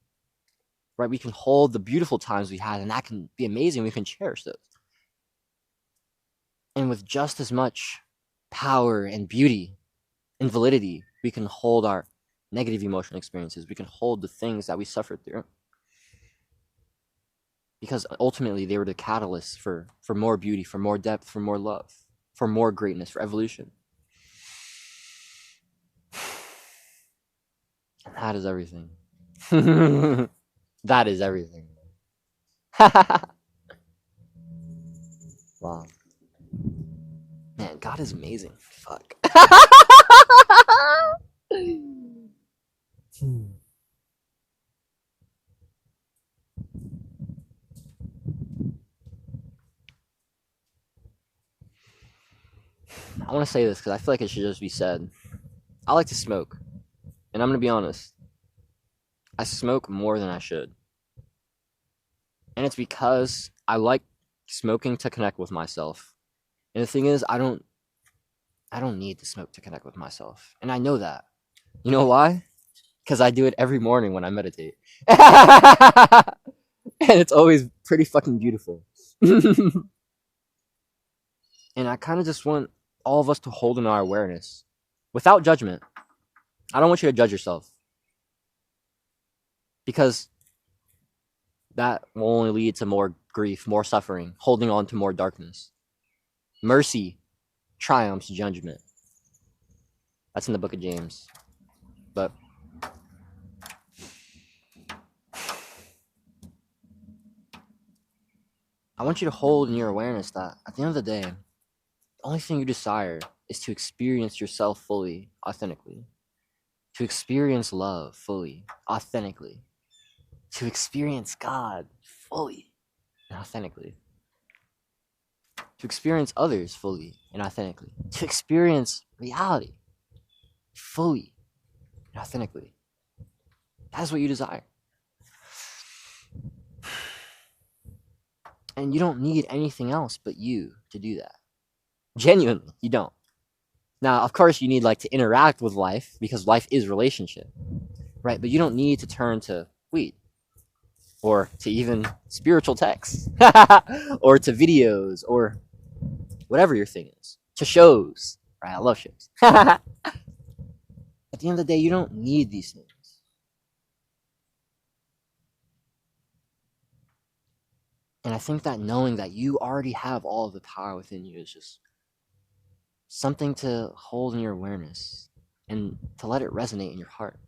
Right? We can hold the beautiful times we had, and that can be amazing. We can cherish those. And with just as much power and beauty and validity, we can hold our negative emotional experiences. We can hold the things that we suffered through. Because ultimately, they were the catalyst for more beauty, for more depth, for more love, for more greatness, for evolution. And that is everything. That is everything. Wow. Man, God is amazing. Fuck. I want to say this because I feel like it should just be said. I like to smoke. And I'm going to be honest. I smoke more than I should. And it's because I like smoking to connect with myself. And the thing is, I don't need to smoke to connect with myself. And I know that. You know why? Because I do it every morning when I meditate. And it's always pretty fucking beautiful. And I kind of just want all of us to hold in our awareness without judgment. I don't want you to judge yourself. Because that will only lead to more grief, more suffering, holding on to more darkness. Mercy triumphs judgment. That's in the book of James. But I want you to hold in your awareness that at the end of the day, the only thing you desire is to experience yourself fully, authentically. To experience love fully, authentically. To experience God fully and authentically. To experience others fully and authentically. To experience reality fully and authentically. That's what you desire. And you don't need anything else but you to do that. Genuinely, you don't. Now, of course, you need like to interact with life because life is relationship, right? But you don't need to turn to weed or to even spiritual texts or to videos or whatever your thing is, to shows, right? I love shows. At the end of the day, you don't need these things. And I think that knowing that you already have all of the power within you is just something to hold in your awareness and to let it resonate in your heart.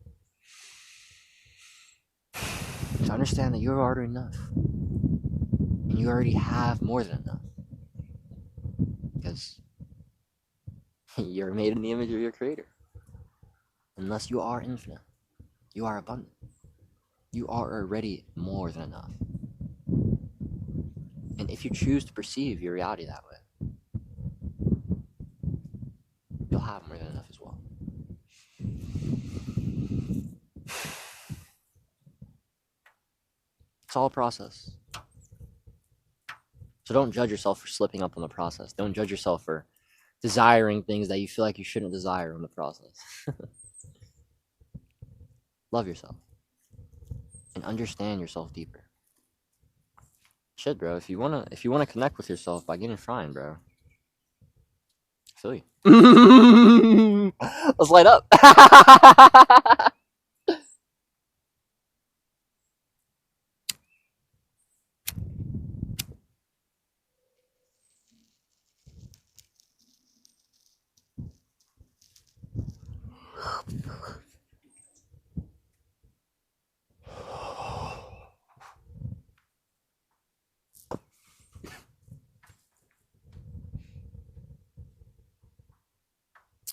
To understand that you're already enough. And you already have more than enough. Because you're made in the image of your creator. Unless you are infinite, you are abundant. You are already more than enough. And if you choose to perceive your reality that way, you'll have more than enough as well. It's all a process. So don't judge yourself for slipping up on the process. Don't judge yourself for desiring things that you feel like you shouldn't desire in the process. Love yourself. and understand yourself deeper. Shit, bro. If you wanna connect with yourself by getting frying, bro. I feel you. Let's light up.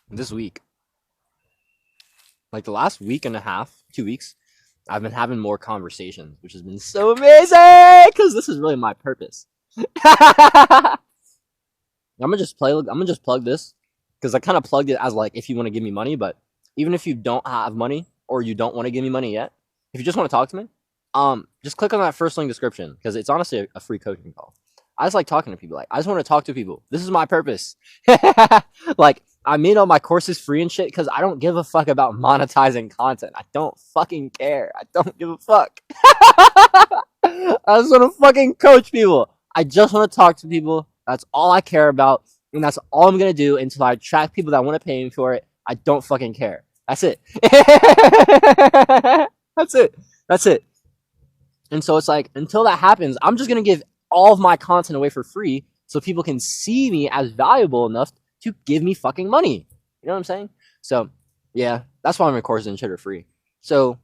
This week, like the last week and a half, 2 weeks, I've been having more conversations, which has been so amazing because this is really my purpose. I'm gonna just plug this because I kind of plugged it as like if you want to give me money, but even if you don't have money or you don't want to give me money yet, if you just want to talk to me, just click on that first link description because it's honestly a free coaching call. I just like talking to people. Like I just want to talk to people. This is my purpose. Like I made all my courses free and shit because I don't give a fuck about monetizing content. I don't fucking care. I don't give a fuck. I just want to fucking coach people. I just want to talk to people. That's all I care about. And that's all I'm going to do until I attract people that want to pay me for it. I don't fucking care. That's it. That's it. That's it. And so it's like, until that happens, I'm just going to give all of my content away for free so people can see me as valuable enough to give me fucking money. You know what I'm saying? So, yeah, that's why my courses and shit are free. So,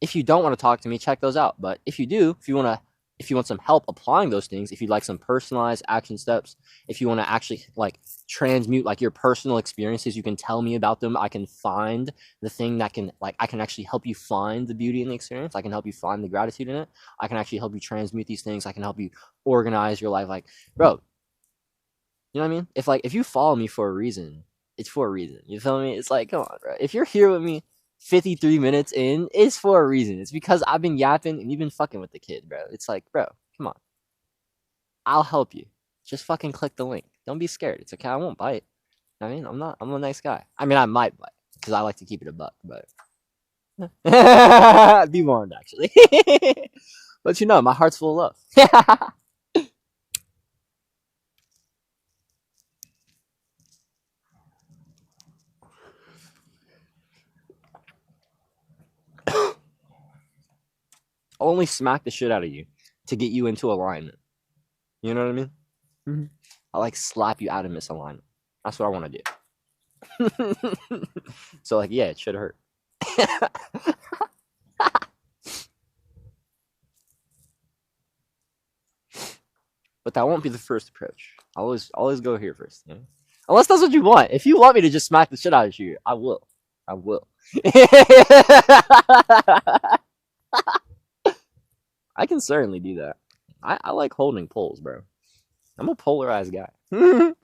if you don't want to talk to me, check those out. But if you do, if you want some help applying those things, if you'd like some personalized action steps, if you want to actually like transmute like your personal experiences, you can tell me about them. I can find the thing that can like I can actually help you find the beauty in the experience. I can help you find the gratitude in it. I can actually help you transmute these things. I can help you organize your life. Like, bro, you know what I mean? If you follow me for a reason, it's for a reason. You feel me? It's like, come on, bro. If you're here with me 53 minutes in, it's for a reason. It's because I've been yapping and you've been fucking with the kid, bro. It's like, bro, come on. I'll help you. Just fucking click the link. Don't be scared. It's okay. I won't bite. I mean, I'm a nice guy. I mean, I might bite because I like to keep it a buck, but be warned, actually. But you know, my heart's full of love. I'll only smack the shit out of you to get you into alignment. You know what I mean? Mm-hmm. I like slap you out of misalignment. That's what I want to do. So like, yeah, it should hurt. But that won't be the first approach. I'll always go here first. You know? Unless that's what you want. If you want me to just smack the shit out of you, I will. I will. I can certainly do that. I like holding poles, bro. I'm a polarized guy. Bro,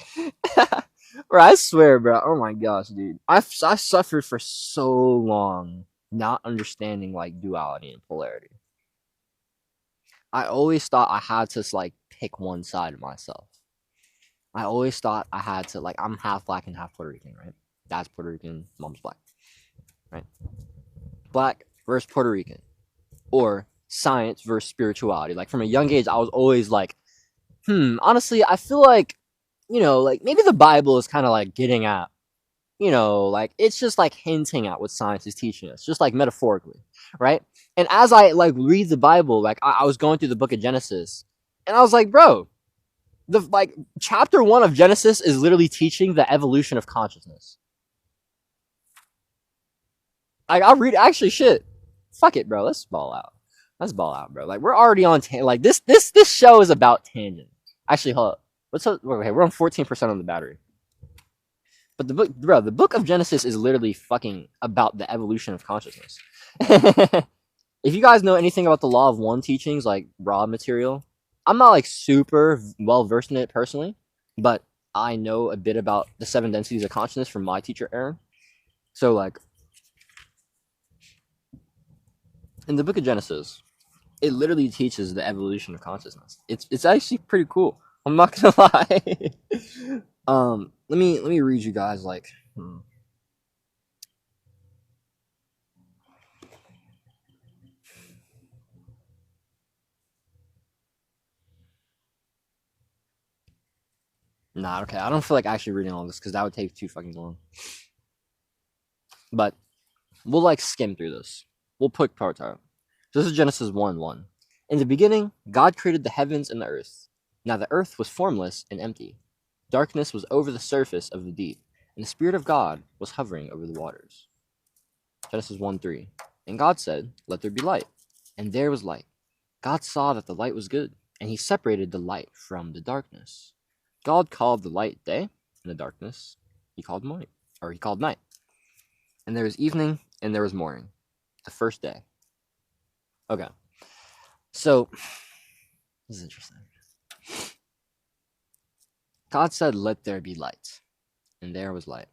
I swear, bro. Oh my gosh, dude. I suffered for so long not understanding like duality and polarity. I always thought I had to like pick one side of myself. I always thought I had to like I'm half black and half Puerto Rican, right? Dad's Puerto Rican, mom's black, right? Black versus Puerto Rican, or science versus spirituality. Like from a young age, I was always like, honestly, I feel like, you know, like maybe the Bible is kind of like getting at, you know, like it's just like hinting at what science is teaching us, just like metaphorically, right? And as I like read the Bible, like I was going through the book of Genesis, and I was like, bro, the like chapter 1 of Genesis is literally teaching the evolution of consciousness. Like I'll read actually shit. Fuck it, bro. Let's ball out. Let's ball out, bro. Like we're already on like this show is about tangent. Actually, hold up. Okay, we're on 14% on the battery. But the book, bro, the book of Genesis is literally fucking about the evolution of consciousness. If you guys know anything about the law of one teachings, like raw material, I'm not like super well versed in it personally, but I know a bit about the 7 densities of consciousness from my teacher, Aaron. So like, in the book of Genesis, it literally teaches the evolution of consciousness. It's actually pretty cool. I'm not gonna lie. Let me read you guys like. Nah, okay. I don't feel like actually reading all this because that would take too fucking long. But we'll like skim through this. We'll put part out. This is Genesis 1:1. In the beginning, God created the heavens and the earth. Now the earth was formless and empty. Darkness was over the surface of the deep, and the Spirit of God was hovering over the waters. Genesis 1:3. And God said, "Let there be light." And there was light. God saw that the light was good, and he separated the light from the darkness. God called the light day, and the darkness he called morning, or he called night. And there was evening, and there was morning, the first day. Okay. So, this is interesting. God said, "Let there be light," and there was light.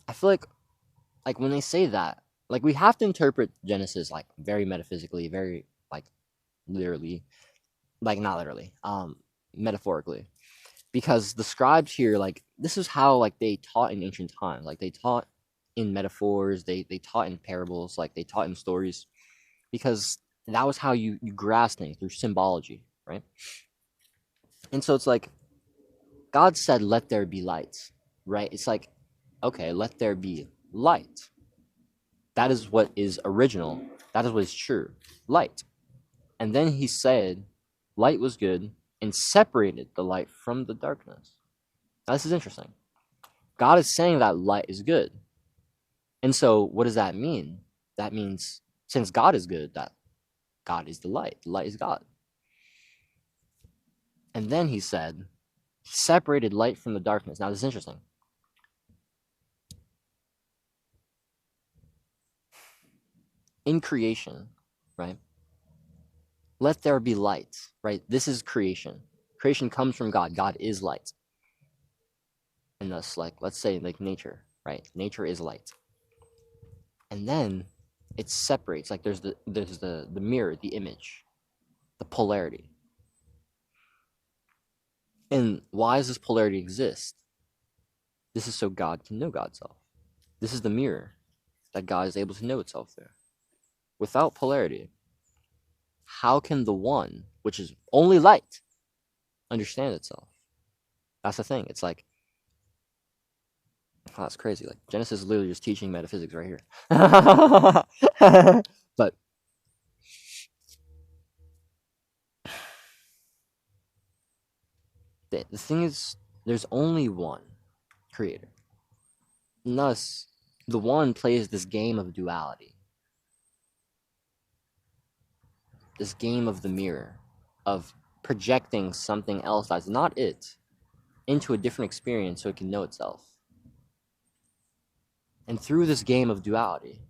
I feel like when they say that, like we have to interpret Genesis like very metaphysically, very like literally, like not literally, metaphorically, because the scribes here, like this is how like they taught in ancient times, like they taught in metaphors, they taught in parables, like they taught in stories, because that was how you grasp things through symbology, right? And so it's like God said, "Let there be light," right? It's like, okay, let there be light. That is what is original. That is what is true. Light. And then he said, light was good, and separated the light from the darkness. Now, this is interesting. God is saying that light is good. And so, what does that mean? That means, since God is good, that God is the light. The light is God. And then he said, he separated light from the darkness. Now, this is interesting. In creation, right? Let there be light, right? This is creation. Creation comes from God. God is light. And thus, like, let's say, like nature, right? Nature is light. And then it separates, like there's the mirror, the image, the polarity. And why does this polarity exist? This is so God can know God's self. This is the mirror that God is able to know itself through. Without polarity, how can the one, which is only light, understand itself? That's the thing. It's like, oh, that's crazy. Like Genesis is literally just teaching metaphysics right here. But the thing is, there's only one creator. And thus, the one plays this game of duality. This game of the mirror, of projecting something else that's not it into a different experience so it can know itself. And through this game of duality,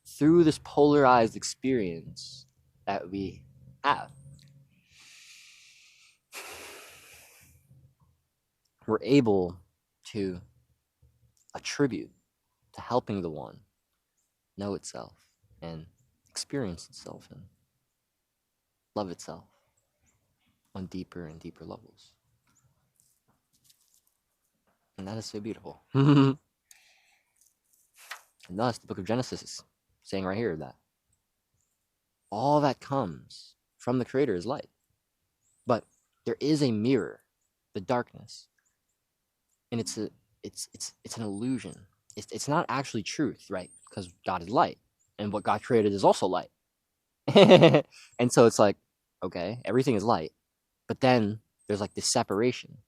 through this polarized experience that we have, we're able to attribute to helping the one know itself and experience itself and love itself on deeper and deeper levels. And that is so beautiful. And thus, the book of Genesis is saying right here that all that comes from the Creator is light. But there is a mirror, the darkness. And it's an illusion. It's not actually truth, right? Because God is light. And what God created is also light. And so it's like, okay, everything is light. But then there's like this separation.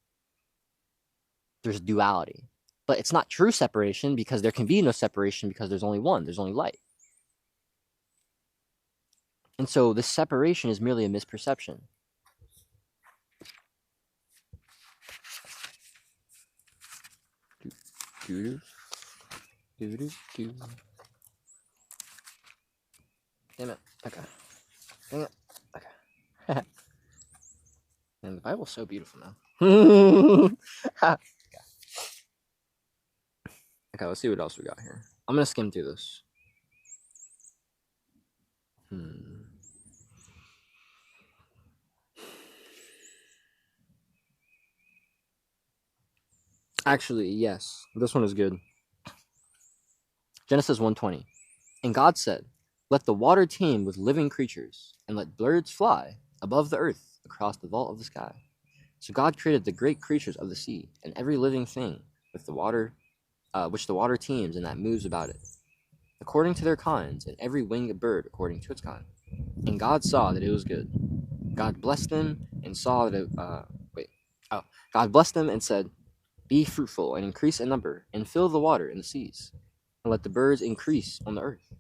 There's duality. But it's not true separation because there can be no separation because there's only one. There's only light. And so this separation is merely a misperception. Damn it. Okay. Dang it. Okay. And the Bible's so beautiful now. Okay, let's see what else we got here. I'm gonna skim through this. Actually, yes. This one is good. Genesis 1:20. And God said, "Let the water teem with living creatures, and let birds fly above the earth, across the vault of the sky. So God created the great creatures of the sea, and every living thing with the water, which the water teems and that moves about it, according to their kinds, and every winged bird according to its kind. And God saw that it was good. God blessed them and saw that God blessed them and said, "Be fruitful and increase in number, and fill the water in the seas, and let the birds increase on the earth."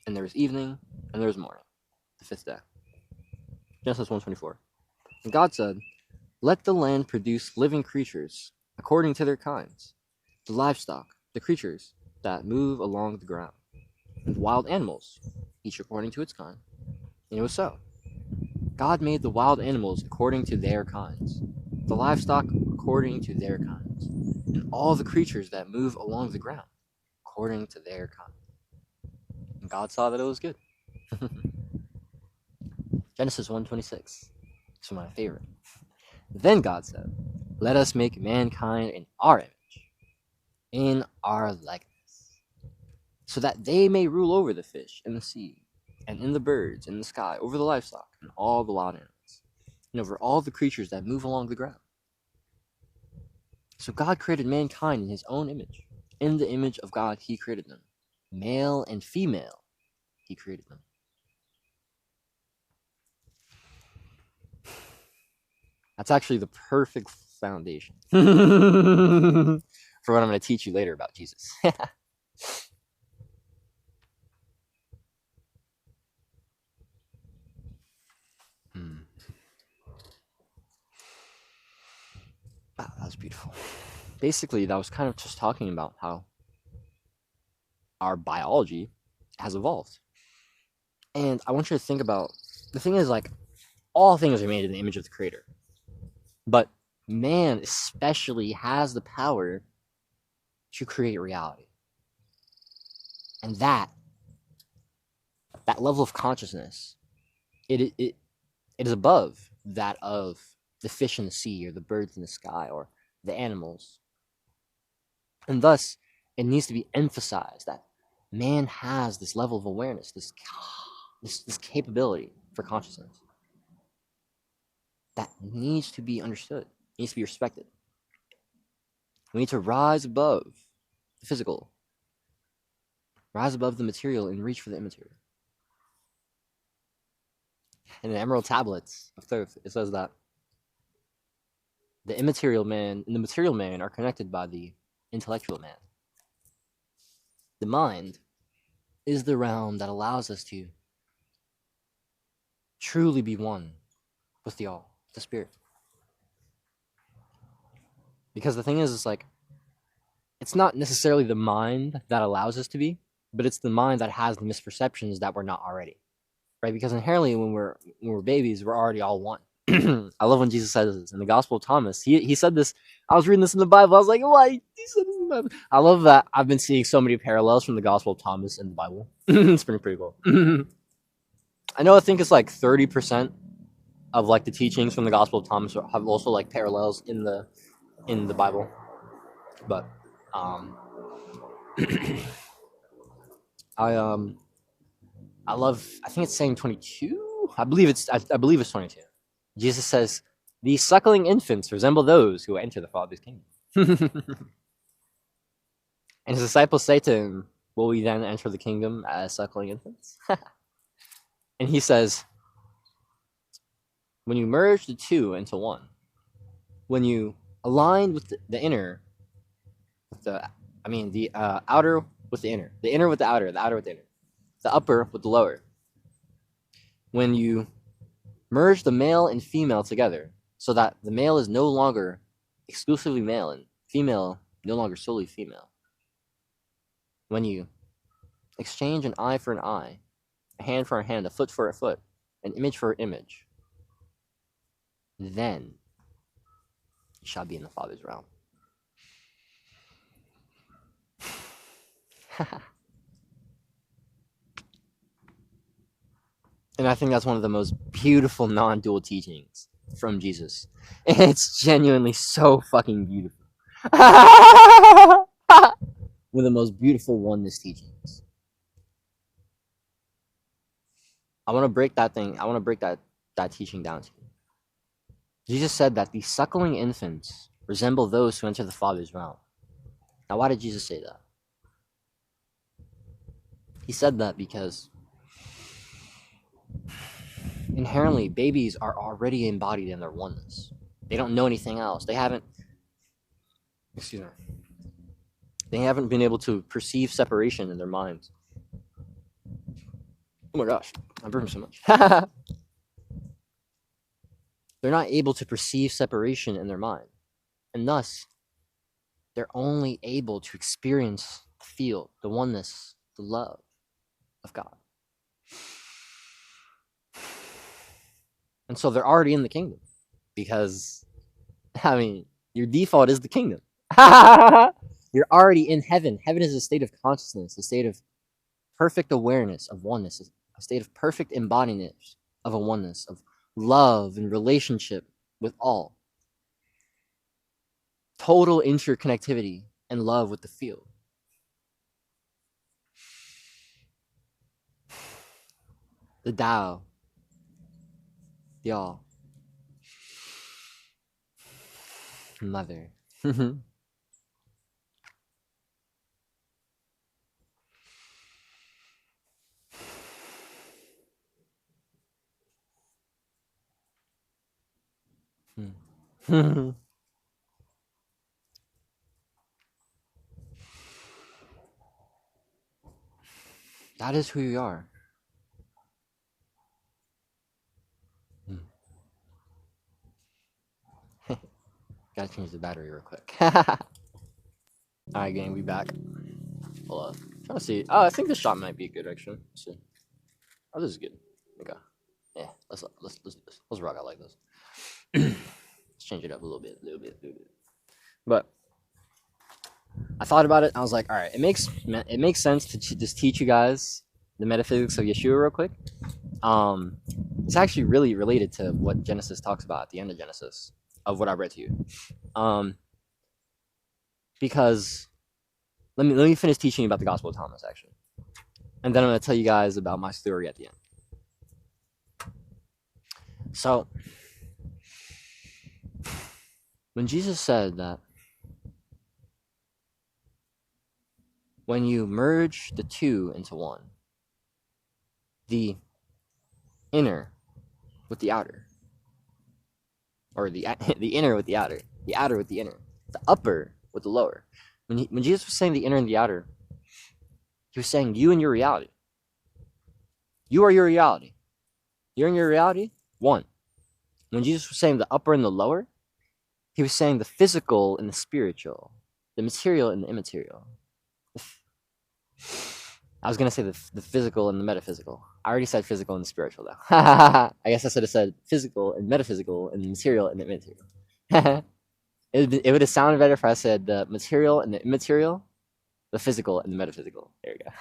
And there was evening, and there was morning, the fifth day. Genesis 1:24. And God said, "Let the land produce living creatures according to their kinds, the livestock, the creatures that move along the ground, and the wild animals, each according to its kind." And it was so. God made the wild animals according to their kinds, the livestock according to their kinds, and all the creatures that move along the ground according to their kind. And God saw that it was good. Genesis 1:26. It's my favorite. Then God said, "Let us make mankind in our image, in our likeness, so that they may rule over the fish in the sea, and in the birds in the sky, over the livestock and all the wild animals, and over all the creatures that move along the ground." So God created mankind in his own image. In the image of God, he created them. Male and female, he created them. That's actually the perfect foundation for what I'm going to teach you later about Jesus. Wow, that was beautiful. Basically, that was kind of just talking about how our biology has evolved. And I want you to think about, the thing is, like, all things are made in the image of the Creator. But man especially has the power to create reality. And that level of consciousness, it is above that of the fish in the sea or the birds in the sky or the animals. And thus, it needs to be emphasized that man has this level of awareness, this capability for consciousness that needs to be understood, needs to be respected. We need to rise above the physical, rise above the material, and reach for the immaterial. In the Emerald Tablets of Thoth, it says that the immaterial man and the material man are connected by the intellectual man. The mind is the realm that allows us to truly be one with the all, the spirit. Because the thing is, it's like, it's not necessarily the mind that allows us to be, but it's the mind that has the misperceptions that we're not already, right? Because inherently, when we're babies, we're already all one. I love when Jesus says this in the Gospel of Thomas. He said this. I was reading this in the Bible. I was like, why? He said this in the Bible. I love that. I've been seeing so many parallels from the Gospel of Thomas and the Bible. It's been pretty cool. I think it's like 30% of like the teachings from the Gospel of Thomas have also like parallels in the Bible. But I love. I think it's saying 22. I believe it's 22. Jesus says, "These suckling infants resemble those who enter the Father's kingdom." And his disciples say to him, "Will we then enter the kingdom as suckling infants?" And he says, "When you merge the two into one, when you align with the inner, with the outer with the inner with the outer with the inner, the upper with the lower, when you merge the male and female together so that the male is no longer exclusively male and female no longer solely female, when you exchange an eye for an eye, a hand for a hand, a foot for a foot, an image for an image, then you shall be in the Father's realm." And I think that's one of the most beautiful non-dual teachings from Jesus. It's genuinely so fucking beautiful. One of the most beautiful oneness teachings. I want to break that that teaching down to you. Jesus said that the suckling infants resemble those who enter the Father's realm. Now, why did Jesus say that? He said that because inherently babies are already embodied in their oneness. They don't know anything else. They haven't been able to perceive separation in their minds. Oh my gosh, I burned so much. They're not able to perceive separation in their mind. And thus, they're only able to experience, feel the oneness, the love of God. And so they're already in the kingdom. Because, your default is the kingdom. You're already in heaven. Heaven is a state of consciousness, a state of perfect awareness of oneness, a state of perfect embodiment of a oneness, of love and relationship with all. Total interconnectivity and love with the field. The Tao. The All. Mother. That is who you are. Gotta change the battery real quick. Alright, gang, we back. Hold on. Trying to see. Oh, I think this shot might be good, actually. Let's see. Oh, this is good. Okay. Yeah, let's do this. Let's rock out like this. Let's change it up a little bit. But I thought about it. I was like, all right, it makes sense to just teach you guys the metaphysics of Yeshua real quick. It's actually really related to what Genesis talks about at the end of Genesis, of what I read to you. Because let me finish teaching you about the Gospel of Thomas, actually, and then I'm gonna tell you guys about my story at the end. So, when Jesus said that when you merge the two into one, the inner with the outer, or the inner with the outer with the inner, the upper with the lower. When Jesus was saying the inner and the outer, he was saying you and your reality. You are your reality. You're in your reality, one. When Jesus was saying the upper and the lower, he was saying the physical and the spiritual, the material and the immaterial. I was going to say the physical and the metaphysical. I already said physical and the spiritual, though. I guess I should have said physical and metaphysical and the material and the immaterial. It would have sounded better if I said the material and the immaterial, the physical and the metaphysical. There you go.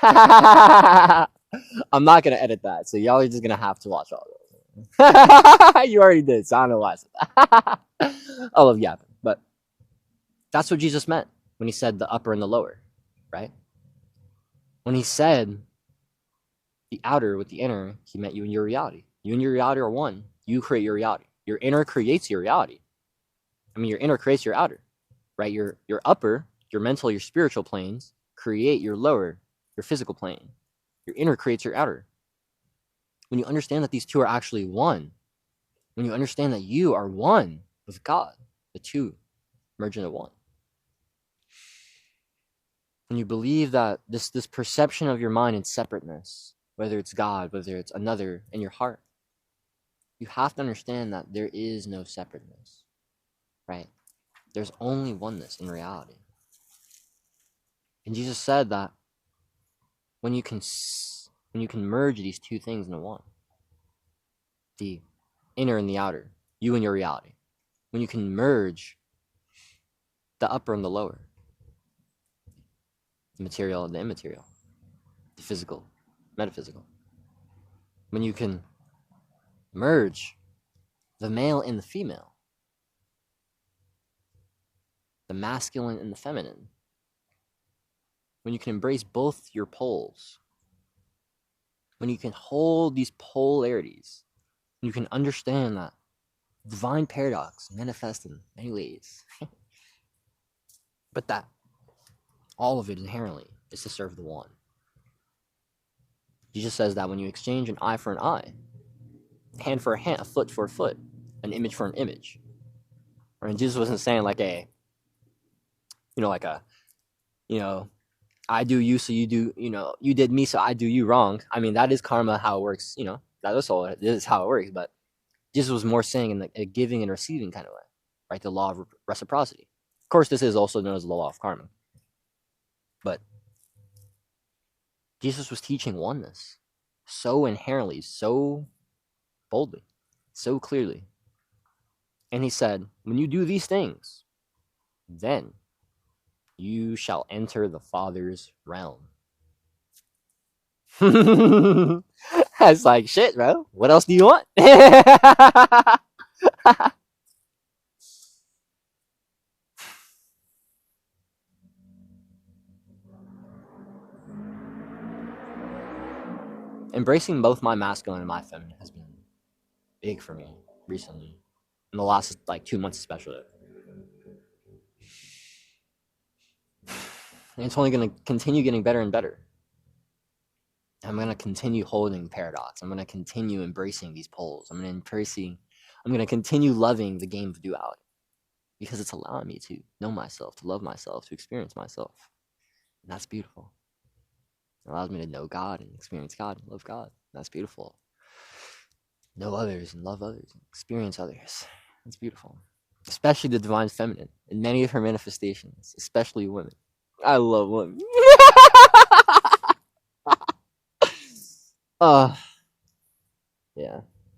I'm not going to edit that, so y'all are just going to have to watch all those. You already did, so I don't know why I said that. I love yapping. But that's what Jesus meant when he said the upper and the lower, right? When he said the outer with the inner, he meant you and your reality. You and your reality are one. You create your reality. Your inner creates your reality. Your inner creates your outer, right? Your upper, your mental, your spiritual planes create your lower, your physical plane. Your inner creates your outer. When you understand that these two are actually one, when you understand that you are one with God, the two merge into one. When you believe that this perception of your mind in separateness, whether it's God, whether it's another in your heart, you have to understand that there is no separateness, right? There's only oneness in reality. And Jesus said that when you can merge these two things into one, the inner and the outer, you and your reality, when you can merge the upper and the lower, the material and the immaterial, the physical, metaphysical, when you can merge the male and the female, the masculine and the feminine, when you can embrace both your poles, when you can hold these polarities you can understand that divine paradox manifests in many ways. But that all of it inherently is to serve the one. Jesus says that when you exchange an eye for an eye, hand for a hand, a foot for a foot, an image for an image. And Jesus wasn't saying like a, like a, I do you, so you do, you did me, so I do you wrong. I mean, that is karma, how it works, that is all, it is how it works. But Jesus was more saying in a giving and receiving kind of way, right? The law of reciprocity. Of course, this is also known as the law of karma. But Jesus was teaching oneness so inherently, so boldly, so clearly. And he said, when you do these things, then you shall enter the Father's realm. I was like, shit, bro. What else do you want? Embracing both my masculine and my feminine has been big for me recently. In the last, 2 months especially. And it's only going to continue getting better and better. I'm going to continue holding paradox. I'm going to continue embracing these poles. I'm going to continue loving the game of duality. Because it's allowing me to know myself, to love myself, to experience myself. And that's beautiful. It allows me to know God and experience God and love God. That's beautiful. Know others and love others and experience others. That's beautiful. Especially the divine feminine in many of her manifestations, especially women. I love women. Yeah,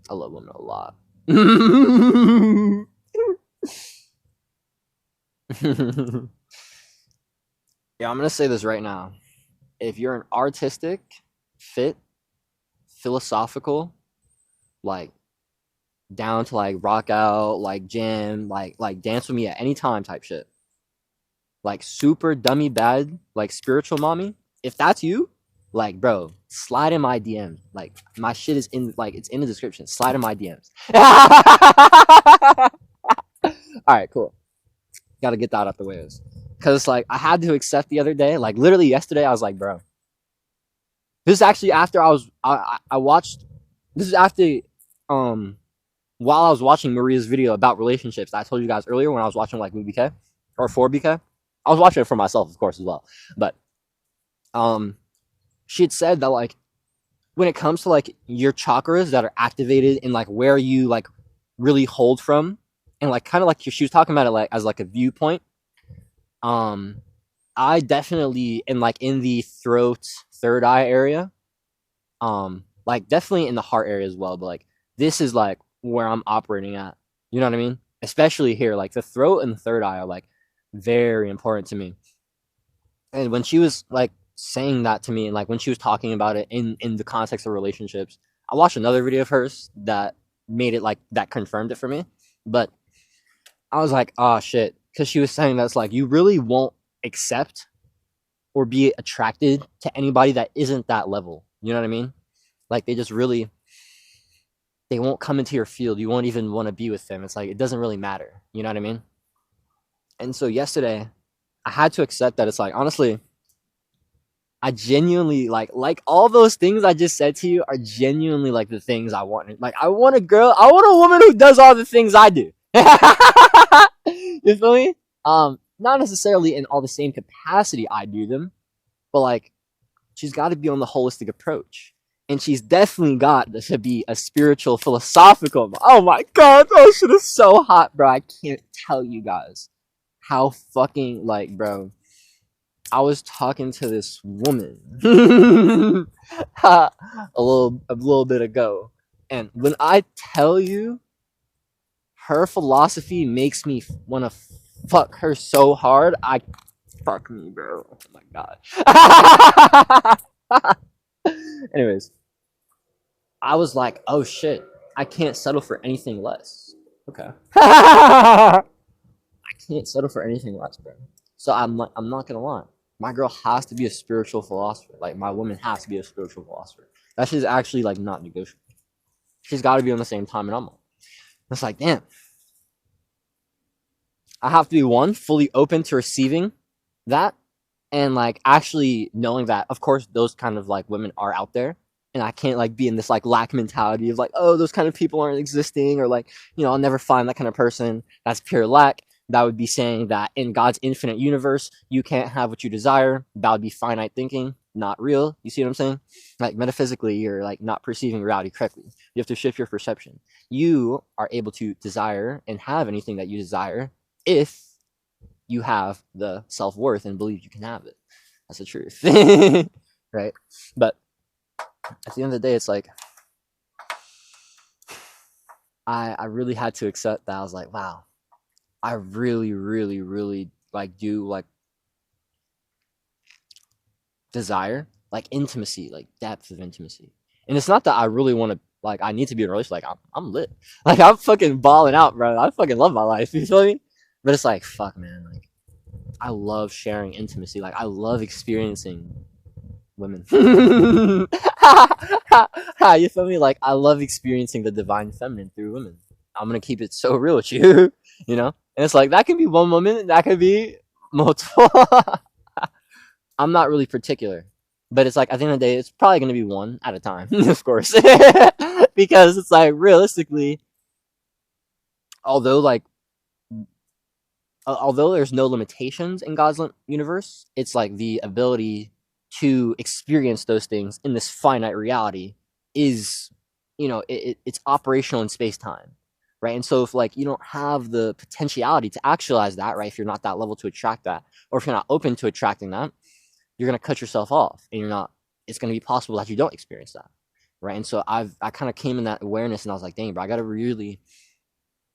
I love women a lot. Yeah, I'm gonna say this right now. If you're an artistic, fit, philosophical, down to rock out, gym, dance with me at any time type shit, super dummy bad, spiritual mommy, if that's you, bro, slide in my DM. My shit is in, it's in the description. Slide in my DMs. All right, cool. Got to get that out the way. Because, I had to accept the other day, literally yesterday, I was like, bro. This is actually after I watched, this is after, while I was watching Maria's video about relationships that I told you guys earlier when I was watching, with BK, or for BK. I was watching it for myself, of course, as well. But, she had said that, when it comes to, your chakras that are activated and, where you, really hold from, and, kind of she was talking about it, as, a viewpoint. I definitely, in the throat, third eye area, definitely in the heart area as well, but, this is, where I'm operating at. You know what I mean? Especially here, the throat and the third eye are, very important to me. And when she was, saying that to me, and, when she was talking about it in the context of relationships, I watched another video of hers that made it, that confirmed it for me. But I was like, oh, shit. Because she was saying that's, you really won't accept or be attracted to anybody that isn't that level. You know what I mean? They just really, they won't come into your field. You won't even want to be with them. It's it doesn't really matter. You know what I mean? And so yesterday, I had to accept that it's honestly, I genuinely, all those things I just said to you are genuinely, the things I want. I want a girl, I want a woman who does all the things I do. You feel me? Not necessarily in all the same capacity I do them, but, she's got to be on the holistic approach. And she's definitely got to be a spiritual, philosophical. Oh my god, that shit is so hot, bro. I can't tell you guys how fucking, bro. I was talking to this woman a little bit ago, and when I tell you, her philosophy makes me want to fuck her so hard. Fuck me, bro. Oh my god. Anyways, I was like, oh shit, I can't settle for anything less. Okay. I can't settle for anything less, bro. So I'm not gonna lie. My girl has to be a spiritual philosopher. My woman has to be a spiritual philosopher. That shit is actually not negotiable. She's got to be on the same time and I'm on. It's like, damn. I have to be one, fully open to receiving that, and like actually knowing that, of course, those kind of like women are out there, and I can't like be in this like lack mentality of like, oh, those kind of people aren't existing, or like, I'll never find that kind of person. That's pure lack. That would be saying that in God's infinite universe, you can't have what you desire. That would be finite thinking, not real. You see what I'm saying? Like metaphysically, you're like not perceiving reality correctly. You have to shift your perception. You are able to desire and have anything that you desire if you have the self-worth and believe you can have it. That's the truth. Right? But at the end of the day, it's like I really had to accept that. I was like, wow, I really, really, really like do like desire like intimacy, like depth of intimacy. And it's not that I really want to like I need to be in a relationship. Like I'm lit. Like I'm fucking balling out, bro. I fucking love my life. You feel me? But it's like, fuck, man. Like I love sharing intimacy. Like I love experiencing women. You feel me? Like I love experiencing the divine feminine through women. I'm gonna keep it so real with you, And it's like that can be one woman, that could be multiple. I'm not really particular, but it's like at the end of the day, it's probably gonna be one at a time, of course, because it's like realistically, although like although there's no limitations in God's universe, it's like the ability to experience those things in this finite reality is, it's operational in space time, right? And so if like you don't have the potentiality to actualize that, right? If you're not that level to attract that, or if you're not open to attracting that, you're gonna cut yourself off, and it's gonna be possible that you don't experience that, right? And so I kind of came in that awareness, and I was like, dang, bro, I gotta really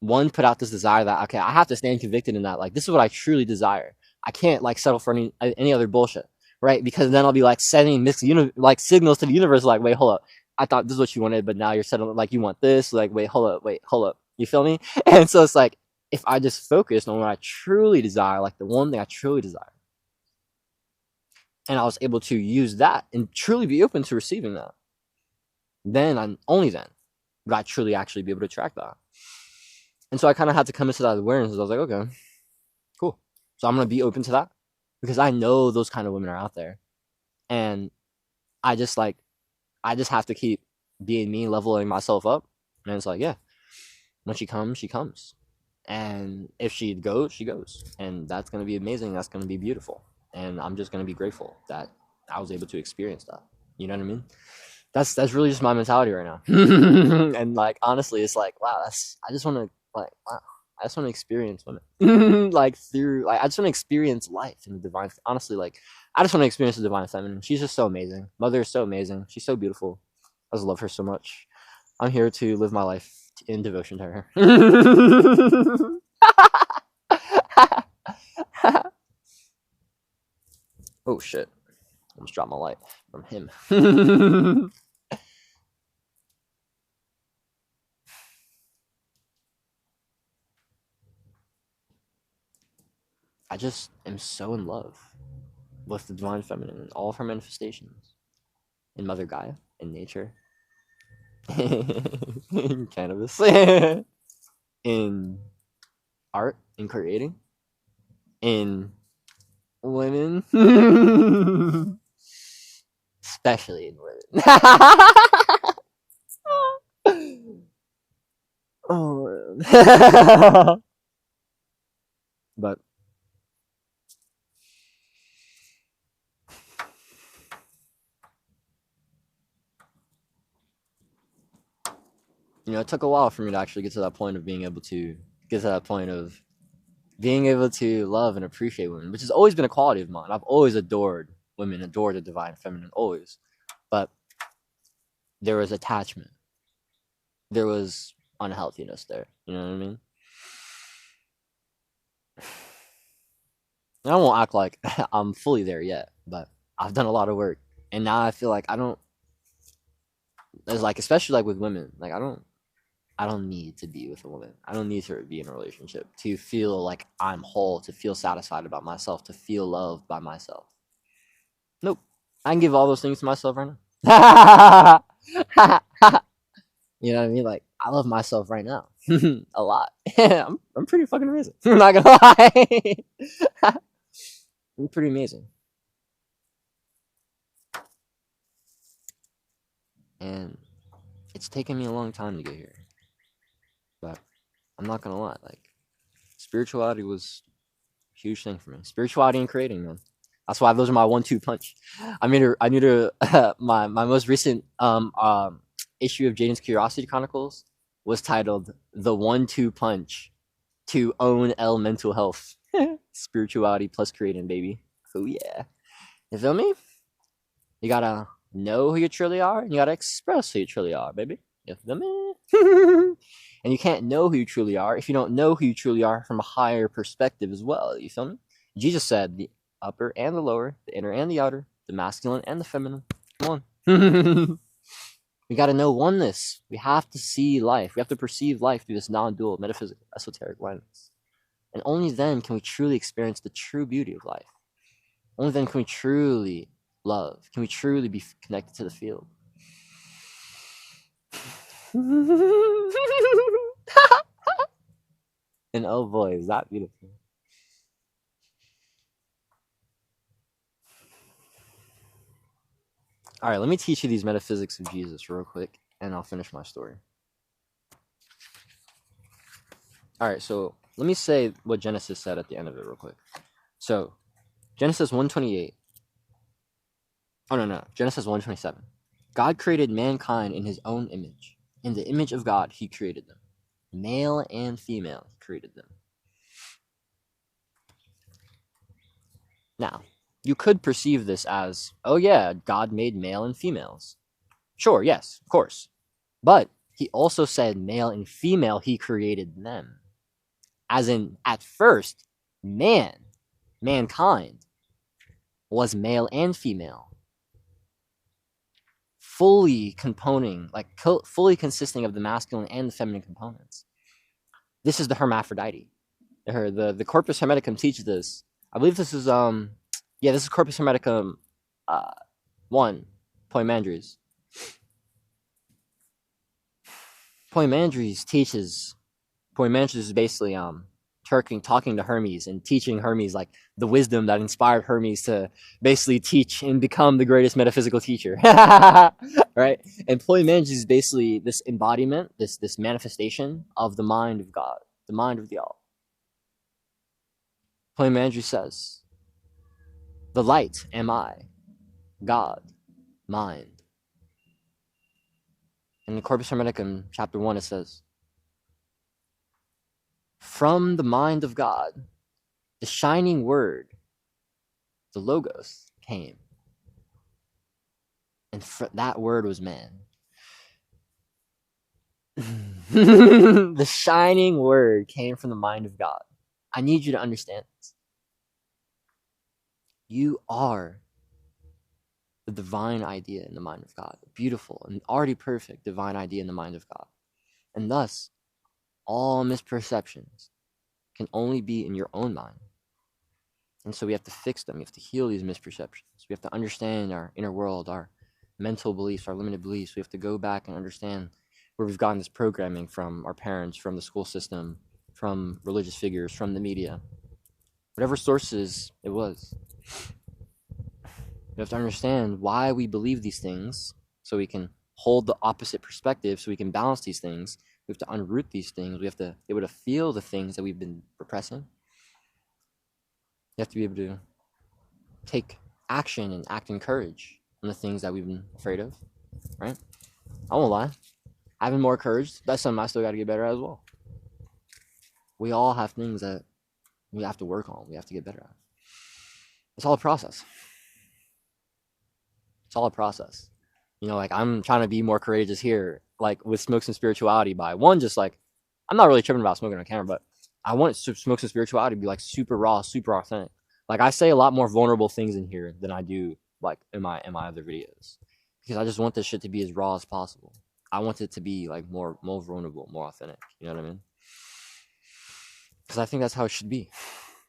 put out this desire that, okay, I have to stand convicted in that, like, this is what I truly desire. I can't like settle for any other bullshit, right? Because then I'll be like sending mixed like signals to the universe, like, wait, hold up, I thought this is what you wanted, but now you're settling like you want this. Like, wait, hold up, you feel me? And so it's like if I just focused on what I truly desire, like the one thing I truly desire, and I was able to use that and truly be open to receiving that, then only then would I truly actually be able to attract that. And so I kind of had to come into that awareness. I was like, okay, cool. So I'm going to be open to that because I know those kind of women are out there. And I just have to keep being me, leveling myself up. And it's like, yeah, when she comes, she comes. And if she goes, she goes. And that's going to be amazing. That's going to be beautiful. And I'm just going to be grateful that I was able to experience that. You know what I mean? That's really just my mentality right now. And like, honestly, it's like, wow, I just want to experience women. Like I just want to experience life in the divine. Honestly, like, I just want to experience the divine feminine. She's just so amazing. Mother is so amazing. She's so beautiful. I just love her so much. I'm here to live my life in devotion to her. Oh shit. I almost dropped my light from him. I just am so in love with the divine feminine and all of her manifestations. In Mother Gaia, in nature, in cannabis, in art, in creating, in women, especially in women. Oh, but it took a while for me to actually get to that point of being able to love and appreciate women, which has always been a quality of mine. I've always adored women, adored the divine feminine, always. But there was attachment. There was unhealthiness there. You know what I mean? And I won't act like I'm fully there yet, but I've done a lot of work. And now I feel like there's like, especially like with women, like I don't need to be with a woman. I don't need to be in a relationship to feel like I'm whole, to feel satisfied about myself, to feel loved by myself. Nope. I can give all those things to myself right now. You know what I mean? Like, I love myself right now. A lot. I'm pretty fucking amazing. I'm not gonna lie. I'm pretty amazing. And it's taken me a long time to get here. But I'm not gonna lie, like, spirituality was a huge thing for me. Spirituality and creating, man. That's why those are my 1-2 punch. I need to my most recent issue of Jaden's Curiosity Chronicles was titled "The 1-2 Punch to Own Mental Health." Spirituality plus creating, baby. Oh yeah. You feel me? You gotta know who you truly are, and you gotta express who you truly are, baby. You feel me? And you can't know who you truly are if you don't know who you truly are from a higher perspective as well. You feel me? Jesus said the upper and the lower, the inner and the outer, the masculine and the feminine. Come on. We got to know oneness. We have to see life. We have to perceive life through this non-dual, metaphysical, esoteric lens. And only then can we truly experience the true beauty of life. Only then can we truly love. Can we truly be connected to the field. And oh boy, is that beautiful. All right, let me teach you these metaphysics of Jesus real quick, and I'll finish my story. All right, so let me say what Genesis said at the end of it real quick. So, Genesis 1:28. Oh, no. Genesis 1:27. God created mankind in his own image. In the image of God, he created them. Male and female, he created them. Now, you could perceive this as, oh yeah, God made male and females. Sure, yes, of course. But he also said male and female, he created them. As in, at first, mankind, was male and female. Fully fully consisting of the masculine and the feminine components. This is the hermaphrodite. The Corpus Hermeticum teaches this. I believe this is this is Corpus Hermeticum 1, Poimandres. Poimandres is basically talking to Hermes and teaching Hermes like the wisdom that inspired Hermes to basically teach and become the greatest metaphysical teacher. Right? And Poimandres is basically this embodiment, this manifestation of the mind of God, the mind of the all. Poimandres says, the light am I, God, mind. In the Corpus Hermeticum, chapter 1, it says, from the mind of God, the shining word, the Logos, came. And that word was man. The shining word came from the mind of God. I need you to understand this. You are the divine idea in the mind of God. A beautiful and already perfect divine idea in the mind of God. And thus, all misperceptions can only be in your own mind. And so we have to fix them. We have to heal these misperceptions. We have to understand our inner world, our mental beliefs, our limited beliefs. We have to go back and understand where we've gotten this programming from our parents, from the school system, from religious figures, from the media, whatever sources it was. We have to understand why we believe these things so we can hold the opposite perspective, so we can balance these things. We have to unroot these things. We have to be able to feel the things that we've been repressing. You have to be able to take action and act in courage on the things that we've been afraid of, right? I won't lie. Having more courage, that's something I still got to get better at as well. We all have things that we have to work on. We have to get better at. It's all a process. It's all a process. You know, like I'm trying to be more courageous here, like with Smoke Some Spirituality by one, just like, I'm not really tripping about smoking on camera, but I want Smoke Some Spirituality to be like super raw, super authentic. Like I say a lot more vulnerable things in here than I do like in my other videos, because I just want this shit to be as raw as possible. I want it to be like more vulnerable, more authentic. You know what I mean? Because I think that's how it should be.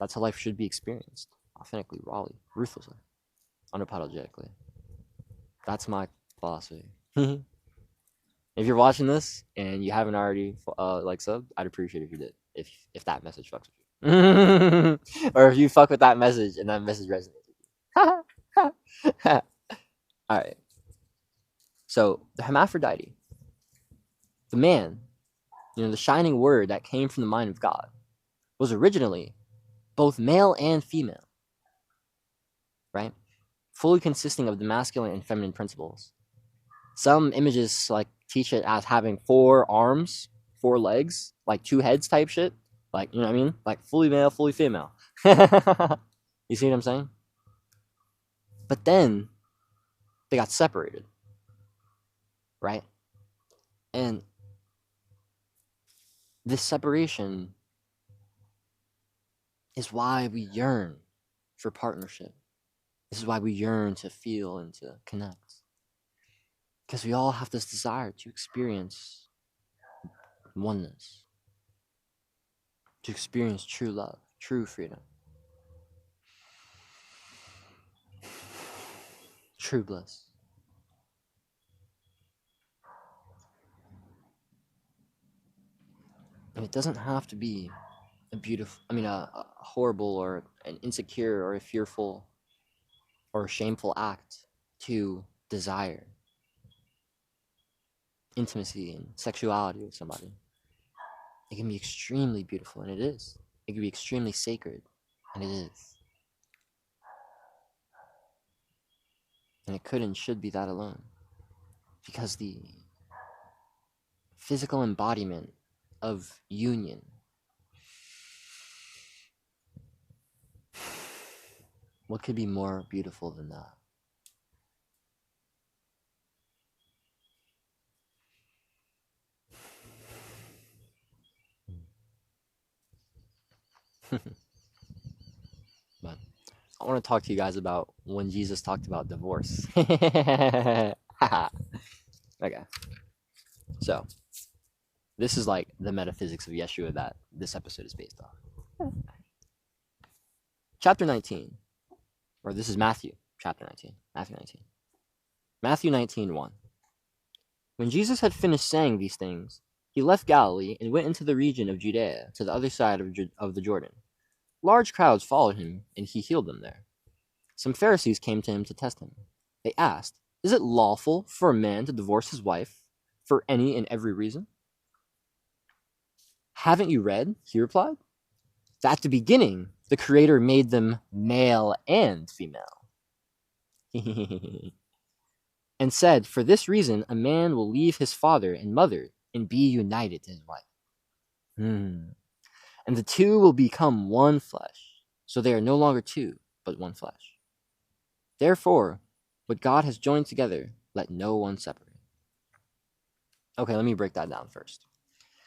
That's how life should be experienced, authentically, rawly, ruthlessly, unapologetically. That's my philosophy. If you're watching this and you haven't already like subbed, I'd appreciate it if you did. If that message fucks with you, or if you fuck with that message and that message resonates with you. All right. So the hermaphrodite, the man, the shining word that came from the mind of God, was originally both male and female, right? Fully consisting of the masculine and feminine principles. Some images like teach it as having 4 arms, 4 legs, like 2 heads type shit. Like, you know what I mean? Like fully male, fully female. You see what I'm saying? But then they got separated, right? And this separation is why we yearn for partnership. This is why we yearn to feel and to connect. Because we all have this desire to experience oneness, to experience true love, true freedom, true bliss. And it doesn't have to be a horrible or an insecure or a fearful or a shameful act to desire intimacy and sexuality with somebody. It can be extremely beautiful, and it is. It can be extremely sacred, and it is. And it could and should be that alone. Because the physical embodiment of union what could be more beautiful than that? But I want to talk to you guys about when Jesus talked about divorce. Okay. So, this is like the metaphysics of Yeshua that this episode is based on. Chapter 19. Or this is Matthew, chapter 19. Matthew 19. Matthew 19:1. When Jesus had finished saying these things, he left Galilee and went into the region of Judea to the other side of the Jordan. Large crowds followed him, and he healed them there. Some Pharisees came to him to test him. They asked, "Is it lawful for a man to divorce his wife for any and every reason?" "Haven't you read," he replied, "that at the beginning the Creator made them male and female, and said, 'For this reason a man will leave his father and mother and be united to his wife. And the two will become one flesh. So they are no longer two, but one flesh. Therefore, what God has joined together, let no one separate.'" Okay, let me break that down first.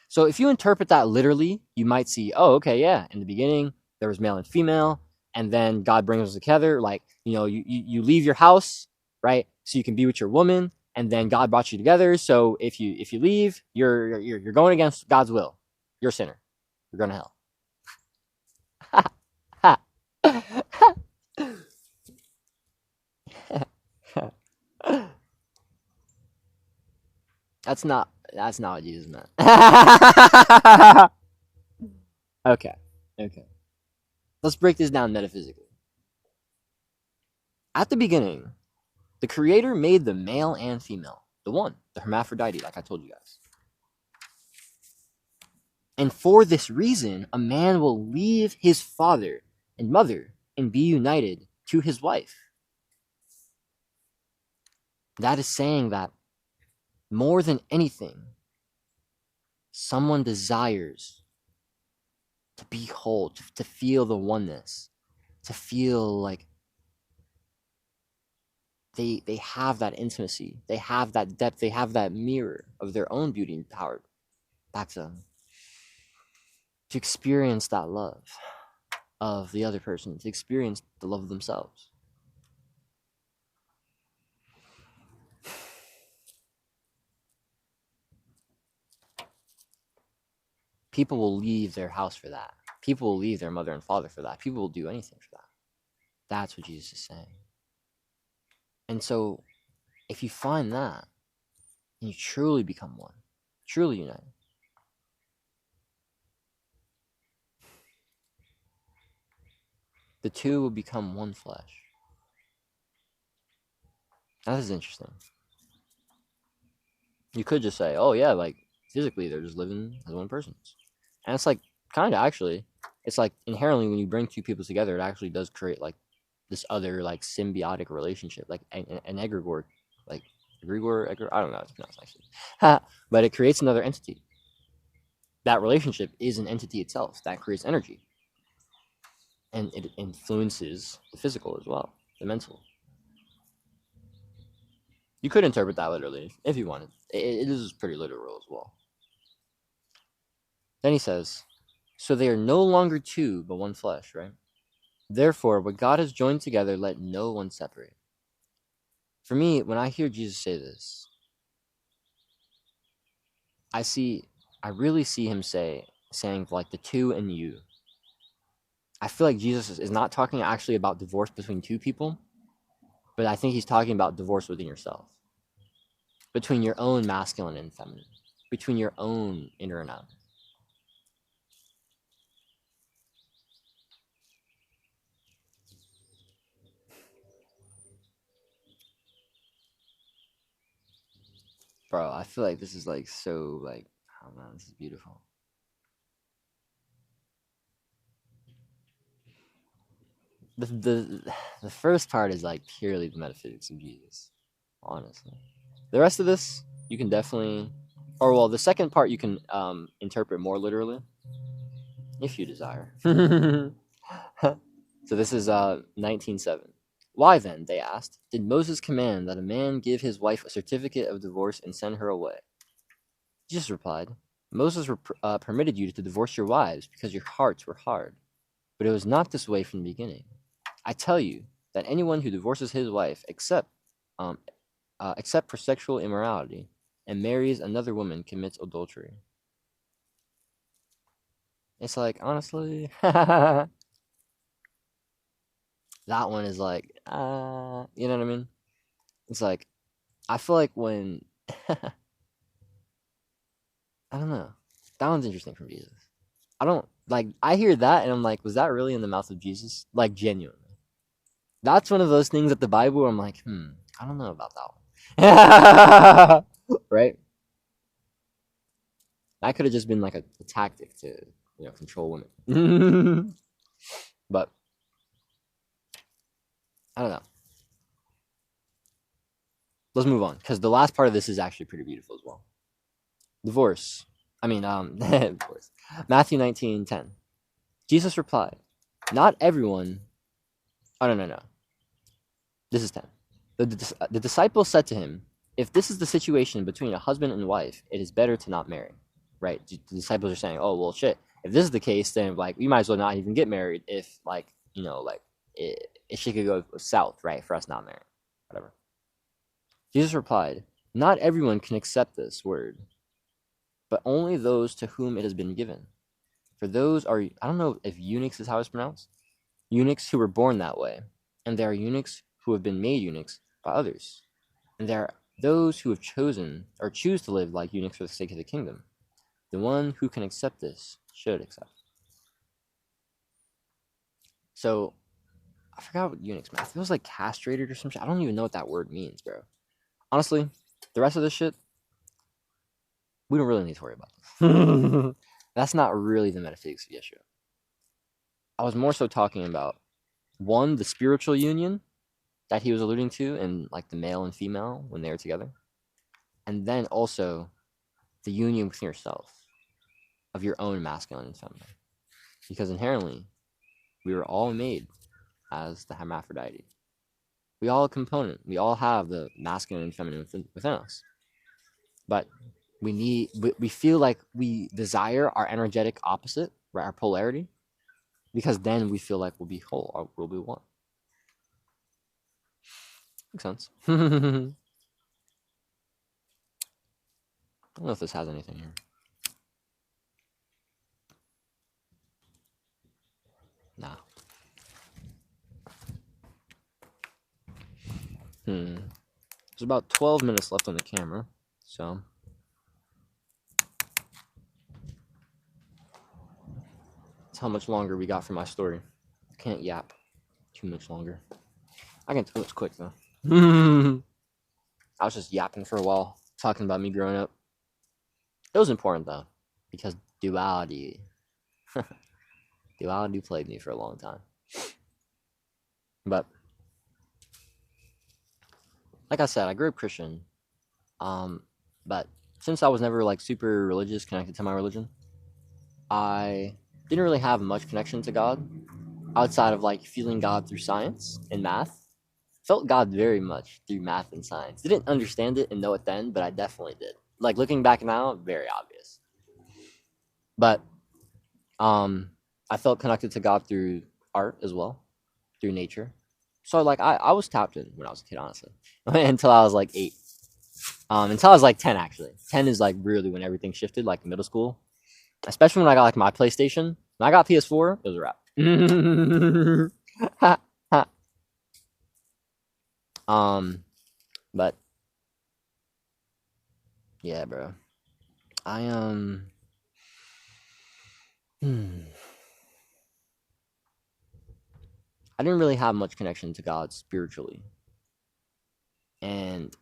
So if you interpret that literally, you might see, oh, okay, yeah, in the beginning, there was male and female, and then God brings us together. Like, you leave your house, right, so you can be with your woman, and then God brought you together. So if you leave, you're going against God's will. You're a sinner. You're going to hell. That's not what Jesus meant. Okay. Let's break this down metaphysically. At the beginning, the Creator made them male and female. The hermaphrodite, like I told you guys. And for this reason, a man will leave his father and mother and be united to his wife. That is saying that more than anything, someone desires to be whole, to feel the oneness, to feel like they have that intimacy, they have that depth, they have that mirror of their own beauty and power back to them. To experience that love of the other person, to experience the love of themselves. People will leave their house for that. People will leave their mother and father for that. People will do anything for that. That's what Jesus is saying. And so, if you find that, and you truly become one, truly united. The two will become one flesh. Now, this is interesting. You could just say, oh yeah, like physically they're just living as one person. And it's like, kind of actually, it's like inherently when you bring two people together, it actually does create like this other like symbiotic relationship, like an egregore, like egregore, I don't know how it's pronounced actually. But it creates another entity. That relationship is an entity itself that creates energy. And it influences the physical as well, the mental. You could interpret that literally if you wanted. It is pretty literal as well. Then he says, so they are no longer two, but one flesh, right? Therefore, what God has joined together, let no one separate. For me, when I hear Jesus say this, I really see him saying like the two and you. I feel like Jesus is not talking actually about divorce between two people, but I think he's talking about divorce within yourself, between your own masculine and feminine, between your own inner and outer. Bro, I feel like this is like so like, oh man, this is beautiful. The first part is like purely the metaphysics of Jesus, honestly. The rest of this you can definitely, or well, the second part you can interpret more literally, if you desire. So this is 19:7. Why then, they asked, did Moses command that a man give his wife a certificate of divorce and send her away? Jesus replied, Moses permitted you to divorce your wives because your hearts were hard, but it was not this way from the beginning. I tell you that anyone who divorces his wife except for sexual immorality and marries another woman commits adultery. It's like, honestly, that one is like, you know what I mean? It's like, I feel like when, I don't know, that one's interesting from Jesus. I don't, like, I hear that and I'm like, was that really in the mouth of Jesus? Like, genuinely. That's one of those things at the Bible where I'm like, I don't know about that one. Right? That could have just been like a tactic to, control women. But I don't know. Let's move on because the last part of this is actually pretty beautiful as well. Divorce. Divorce. Matthew 19:10. Jesus replied, "Not everyone." Oh no. This is 10. The disciples said to him, "If this is the situation between a husband and wife, it is better to not marry." Right? The disciples are saying, "Oh well, shit. If this is the case, then like we might as well not even get married. If like if she could go south, right, for us not marrying, whatever." Jesus replied, "Not everyone can accept this word, but only those to whom it has been given. For those are, I don't know if eunuchs is how it's pronounced, eunuchs who were born that way, and there are eunuchs who have been made eunuchs by others. And there are those who have chosen or choose to live like eunuchs for the sake of the kingdom. The one who can accept this should accept." So, I forgot what eunuchs meant. It was like castrated or some shit. I don't even know what that word means, bro. Honestly, the rest of this shit, we don't really need to worry about this. That's not really the metaphysics of Yeshua. I was more so talking about, one, the spiritual union that he was alluding to in like the male and female when they were together. And then also the union within yourself of your own masculine and feminine. Because inherently, we were all made as the hermaphrodite. We all a component. We all have the masculine and feminine within us. But we feel like we desire our energetic opposite, right? Our polarity, because then we feel like we'll be whole or we'll be one. Makes sense. I don't know if this has anything here. Nah. There's about 12 minutes left on the camera. So that's how much longer we got for my story. Can't yap too much longer. I can tell it's quick though. I was just yapping for a while, talking about me growing up. It was important though, because duality plagued me for a long time. But like I said, I grew up Christian. But since I was never like super religious, connected to my religion, I didn't really have much connection to God outside of like feeling God through science and math. Felt God very much through math and science. Didn't understand it and know it then, but I definitely did. Like looking back now, very obvious. But I felt connected to God through art as well, through nature. So like I was tapped in when I was a kid, honestly, until I was like 8. Until I was like 10 actually. 10 is like really when everything shifted, like middle school. Especially when I got like my PlayStation. When I got PS4, it was a wrap. But yeah, bro. I I didn't really have much connection to God spiritually. And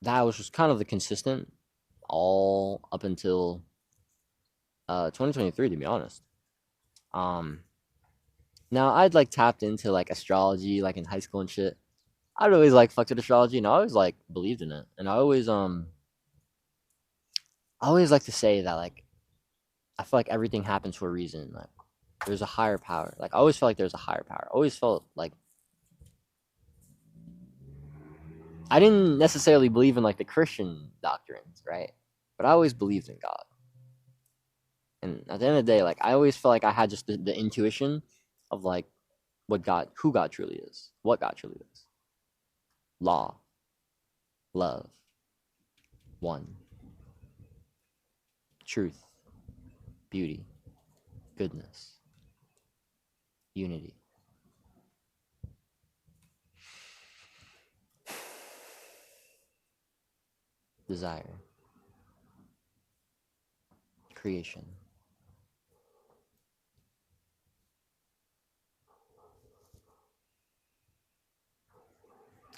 that was just kind of the consistent all up until 2023, to be honest. Now I'd like tapped into like astrology like in high school and shit. I'd always like fucked with astrology and I always like believed in it. And I always like to say that like I feel like everything happens for a reason. Like there's a higher power. Like I always felt like there's a higher power. I always felt like I didn't necessarily believe in like the Christian doctrines, right? But I always believed in God. And at the end of the day, like I always felt like I had just the intuition of like who God truly is, what God truly is. Law, love, one, truth, beauty, goodness, unity. Desire, creation,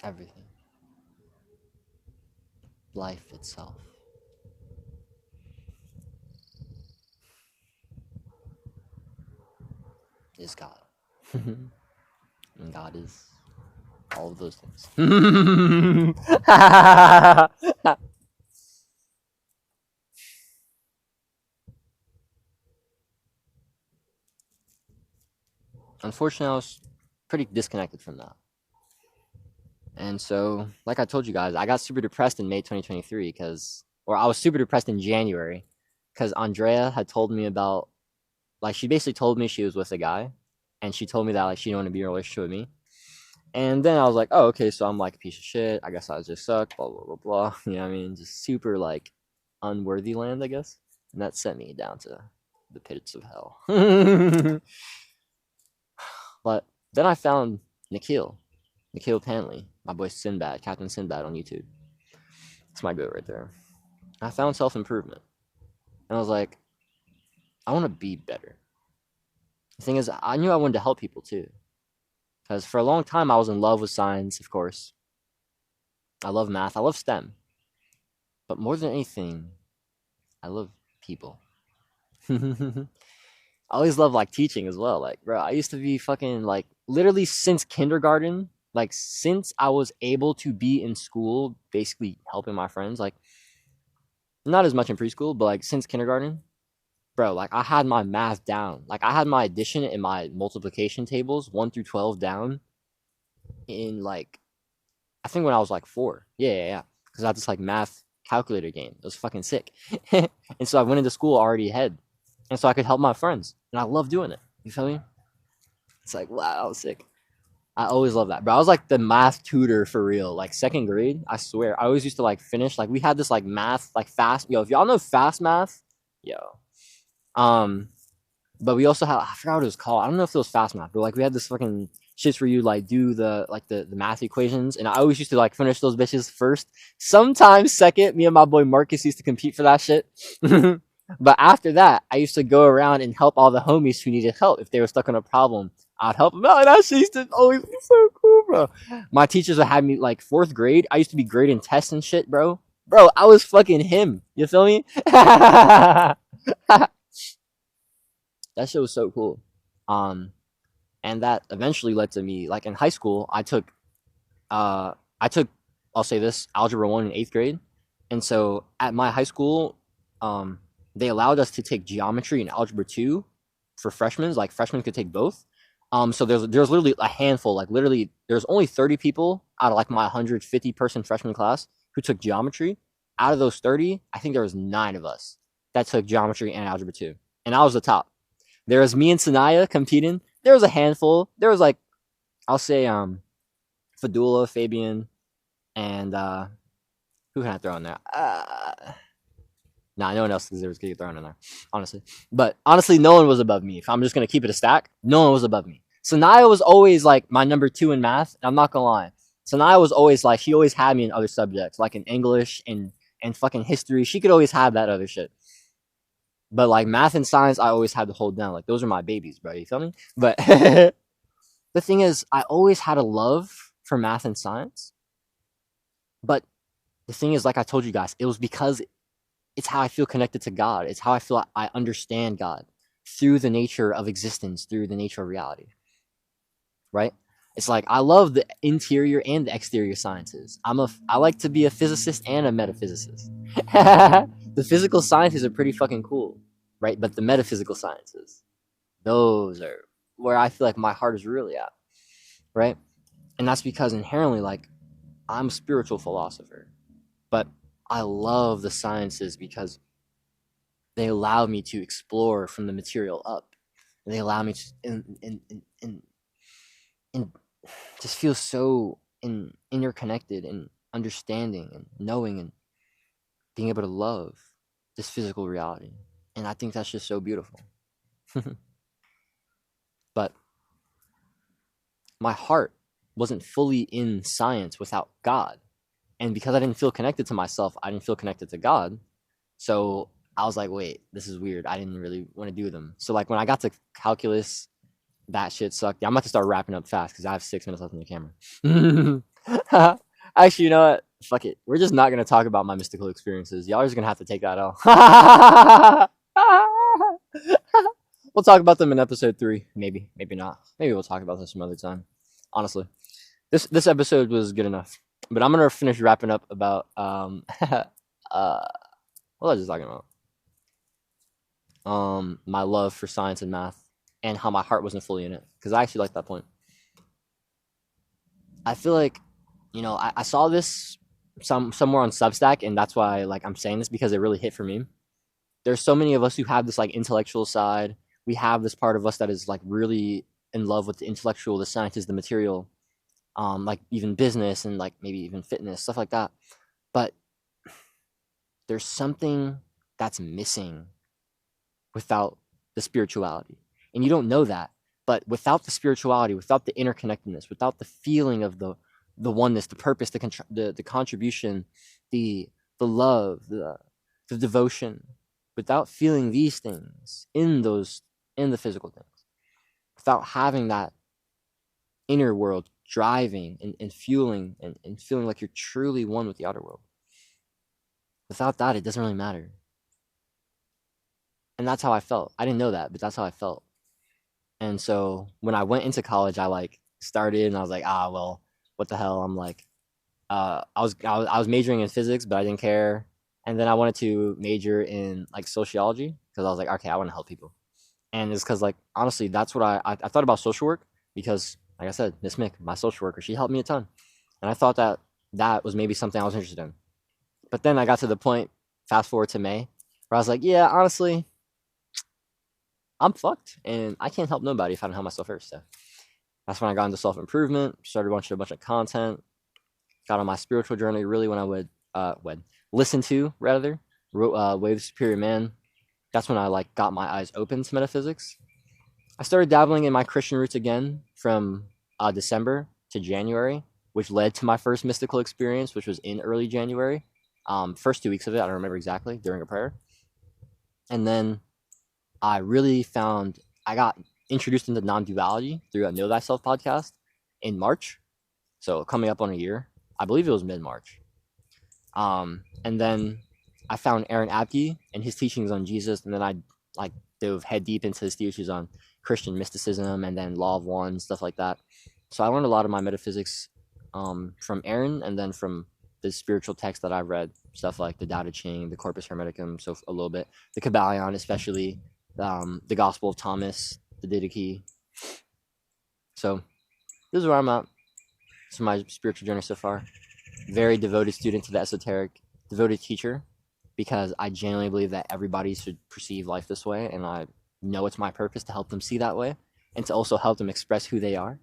everything, life itself. Is God. And God is all of those things. Unfortunately, I was pretty disconnected from that. And so, like I told you guys, I got super depressed in May 2023 or I was super depressed in January because Andrea had told me about, like, she basically told me she was with a guy and she told me that, like, she didn't want to be in a relationship with me. And then I was like, oh, okay, so I'm like a piece of shit. I guess I just suck, blah, blah, blah, blah. You know what I mean? Just super, like, unworthy land, I guess. And that sent me down to the pits of hell. But then I found Nikhil Pantley, my boy Sinbad, Captain Sinbad on YouTube. That's my goat right there. I found self-improvement. And I was like, I want to be better. The thing is, I knew I wanted to help people too. Because for a long time, I was in love with science, of course. I love math. I love STEM. But more than anything, I love people. I always love like teaching as well. Like, bro, I used to be fucking like literally since kindergarten, like since I was able to be in school, basically helping my friends, like not as much in preschool, but like since kindergarten, bro, like I had my math down. Like I had my addition and my multiplication tables 1 through 12 down in like I think when I was like 4. Yeah. Because I had this like math calculator game. It was fucking sick. And so I went into school already ahead. And so I could help my friends. And I love doing it. You feel me? It's like, wow, that was sick. I always love that. Bro, I was like the math tutor for real. Like 2nd grade, I swear. I always used to like finish. Like we had this like math, like fast. Yo, if y'all know fast math, yo. But we also had, I forgot what it was called. I don't know if it was fast math, but like we had this fucking shits where you like do the math equations, and I always used to like finish those bitches first. Sometimes second. Me and my boy Marcus used to compete for that shit. But after that, I used to go around and help all the homies who needed help. If they were stuck on a problem, I'd help them out. And that shit used to always be so cool, bro. My teachers would have me like fourth grade. I used to be grading tests and shit, bro. Bro, I was fucking him. You feel me? That shit was so cool. And that eventually led to me like in high school. I took I'll say this, algebra 1 in 8th grade. And so at my high school, they allowed us to take geometry and algebra 2 for freshmen. Like freshmen could take both. So there's literally a handful, like literally there's only 30 people out of like my 150 person freshman class who took geometry. Out of those 30, I think there was 9 of us that took geometry and algebra 2. And I was the top. There was me and Sanaya competing. There was a handful. There was like, I'll say Fadula, Fabian, and who can I throw in there? Nah, no one else deserves to get thrown in there, honestly. But honestly, no one was above me. If I'm just gonna keep it a stack, no one was above me. Sanaya was always like my number 2 in math. And I'm not gonna lie. Sanaya was always like, she always had me in other subjects, like in English and fucking history. She could always have that other shit. But like math and science, I always had to hold down. Like those are my babies, bro. You feel me? But the thing is, I always had a love for math and science. But the thing is, like I told you guys, it was because it's how I feel connected to God. It's how I feel I understand God through the nature of existence, through the nature of reality. Right? It's like I love the interior and the exterior sciences. I like to be a physicist and a metaphysicist. The physical sciences are pretty fucking cool, right? But the metaphysical sciences, those are where I feel like my heart is really at, right? And that's because inherently, like, I'm a spiritual philosopher, but I love the sciences because they allow me to explore from the material up, and they allow me to and just feel so interconnected and understanding and knowing and being able to love this physical reality. And I think that's just so beautiful. But my heart wasn't fully in science without God. And because I didn't feel connected to myself, I didn't feel connected to God. So I was like, wait, this is weird. I didn't really want to do them. So like when I got to calculus, that shit sucked. I'm about to start wrapping up fast because I have 6 minutes left on the camera. Actually, you know what? Fuck it. We're just not going to talk about my mystical experiences. Y'all are just going to have to take that out. We'll talk about them in episode 3. Maybe not. Maybe we'll talk about this some other time. Honestly, this episode was good enough. But I'm going to finish wrapping up about what was I just talking about? My love for science and math and how my heart wasn't fully in it, because I actually like that point. I feel like, you know, I saw this somewhere on Substack, and that's why like I'm saying this, because it really hit for me. There's so many of us who have this like intellectual side. We have this part of us that is like really in love with the intellectual, the sciences, the material, like even business and like maybe even fitness, stuff like that. But there's something that's missing without the spirituality. And you don't know that. But without the spirituality, without the interconnectedness, without the feeling of the oneness, the purpose, the contribution, the love, the devotion, without feeling these things in the physical things, without having that inner world driving and fueling and feeling like you're truly one with the outer world, without that, it doesn't really matter. And that's how I felt. I didn't know that, but that's how I felt. And so when I went into college, I like started and I was like, well, what the hell? I'm like, I was majoring in physics, but I didn't care. And then I wanted to major in like sociology because I was like, okay, I want to help people. And it's because like, honestly, that's what I thought about social work because like I said, Miss Mick, my social worker, she helped me a ton. And I thought that was maybe something I was interested in. But then I got to the point, fast forward to May, where I was like, yeah, honestly, I'm fucked and I can't help nobody if I don't help myself first. So that's when I got into self-improvement, started watching a bunch of content, got on my spiritual journey really when I would listen to, rather, Way of the Superior Man. That's when I like got my eyes open to metaphysics. I started dabbling in my Christian roots again from December to January, which led to my first mystical experience, which was in early January. First 2 weeks of it, I don't remember exactly, during a prayer. And then I really found, I got introduced into non-duality through a Know Thyself podcast in March. So coming up on a year. I believe it was mid-March. And then I found Aaron Abke and his teachings on Jesus, and then I like dove head deep into his teachings on Christian mysticism and then Law of One, stuff like that. So I learned a lot of my metaphysics from Aaron, and then from the spiritual texts that I read, stuff like the Tao Te Ching, the Corpus Hermeticum, so a little bit, the Kabbalion, especially the Gospel of Thomas, the Didache. So this is where I'm at. This is my spiritual journey so far. Very devoted student to the esoteric, devoted teacher, because I genuinely believe that everybody should perceive life this way, and I know it's my purpose to help them see that way, and to also help them express who they are.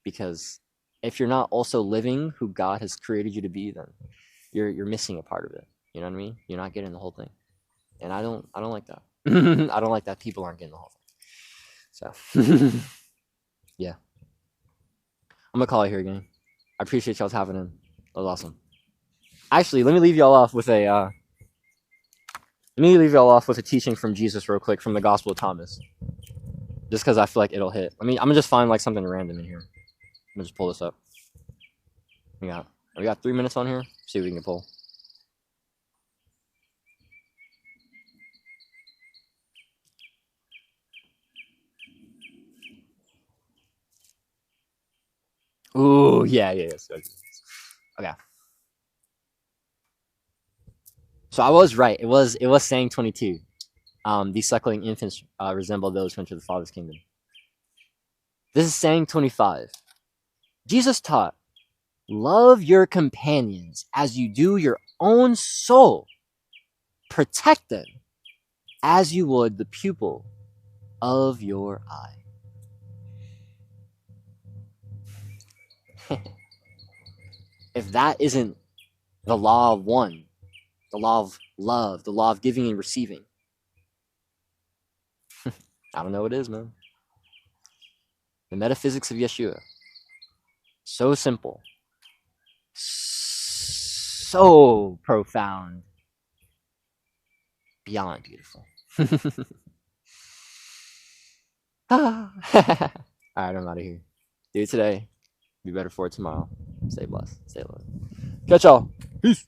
Because if you're not also living who God has created you to be, then you're missing a part of it. You know what I mean? You're not getting the whole thing, and I don't like that. I don't like that people aren't getting the whole thing. So yeah, I'm gonna call it here again. I appreciate y'all tapping in. That was awesome. Actually, let me leave y'all off with a teaching from Jesus real quick from the Gospel of Thomas. Just because I feel like it'll hit. I'm gonna just find like something random in here. I'm gonna just pull this up. We got 3 minutes on here. See what we can pull. Ooh, yeah. Okay. So I was right. It was saying 22. These suckling infants resemble those who enter the Father's kingdom. This is saying 25. Jesus taught, love your companions as you do your own soul. Protect them as you would the pupil of your eye. If that isn't the law of one, the law of love, the law of giving and receiving, I don't know what it is, man. The metaphysics of Yeshua. So simple. So profound. Beyond beautiful. Alright, I'm out of here. Do it today. Be better for it tomorrow. Stay blessed. Stay loved. Catch y'all. Peace.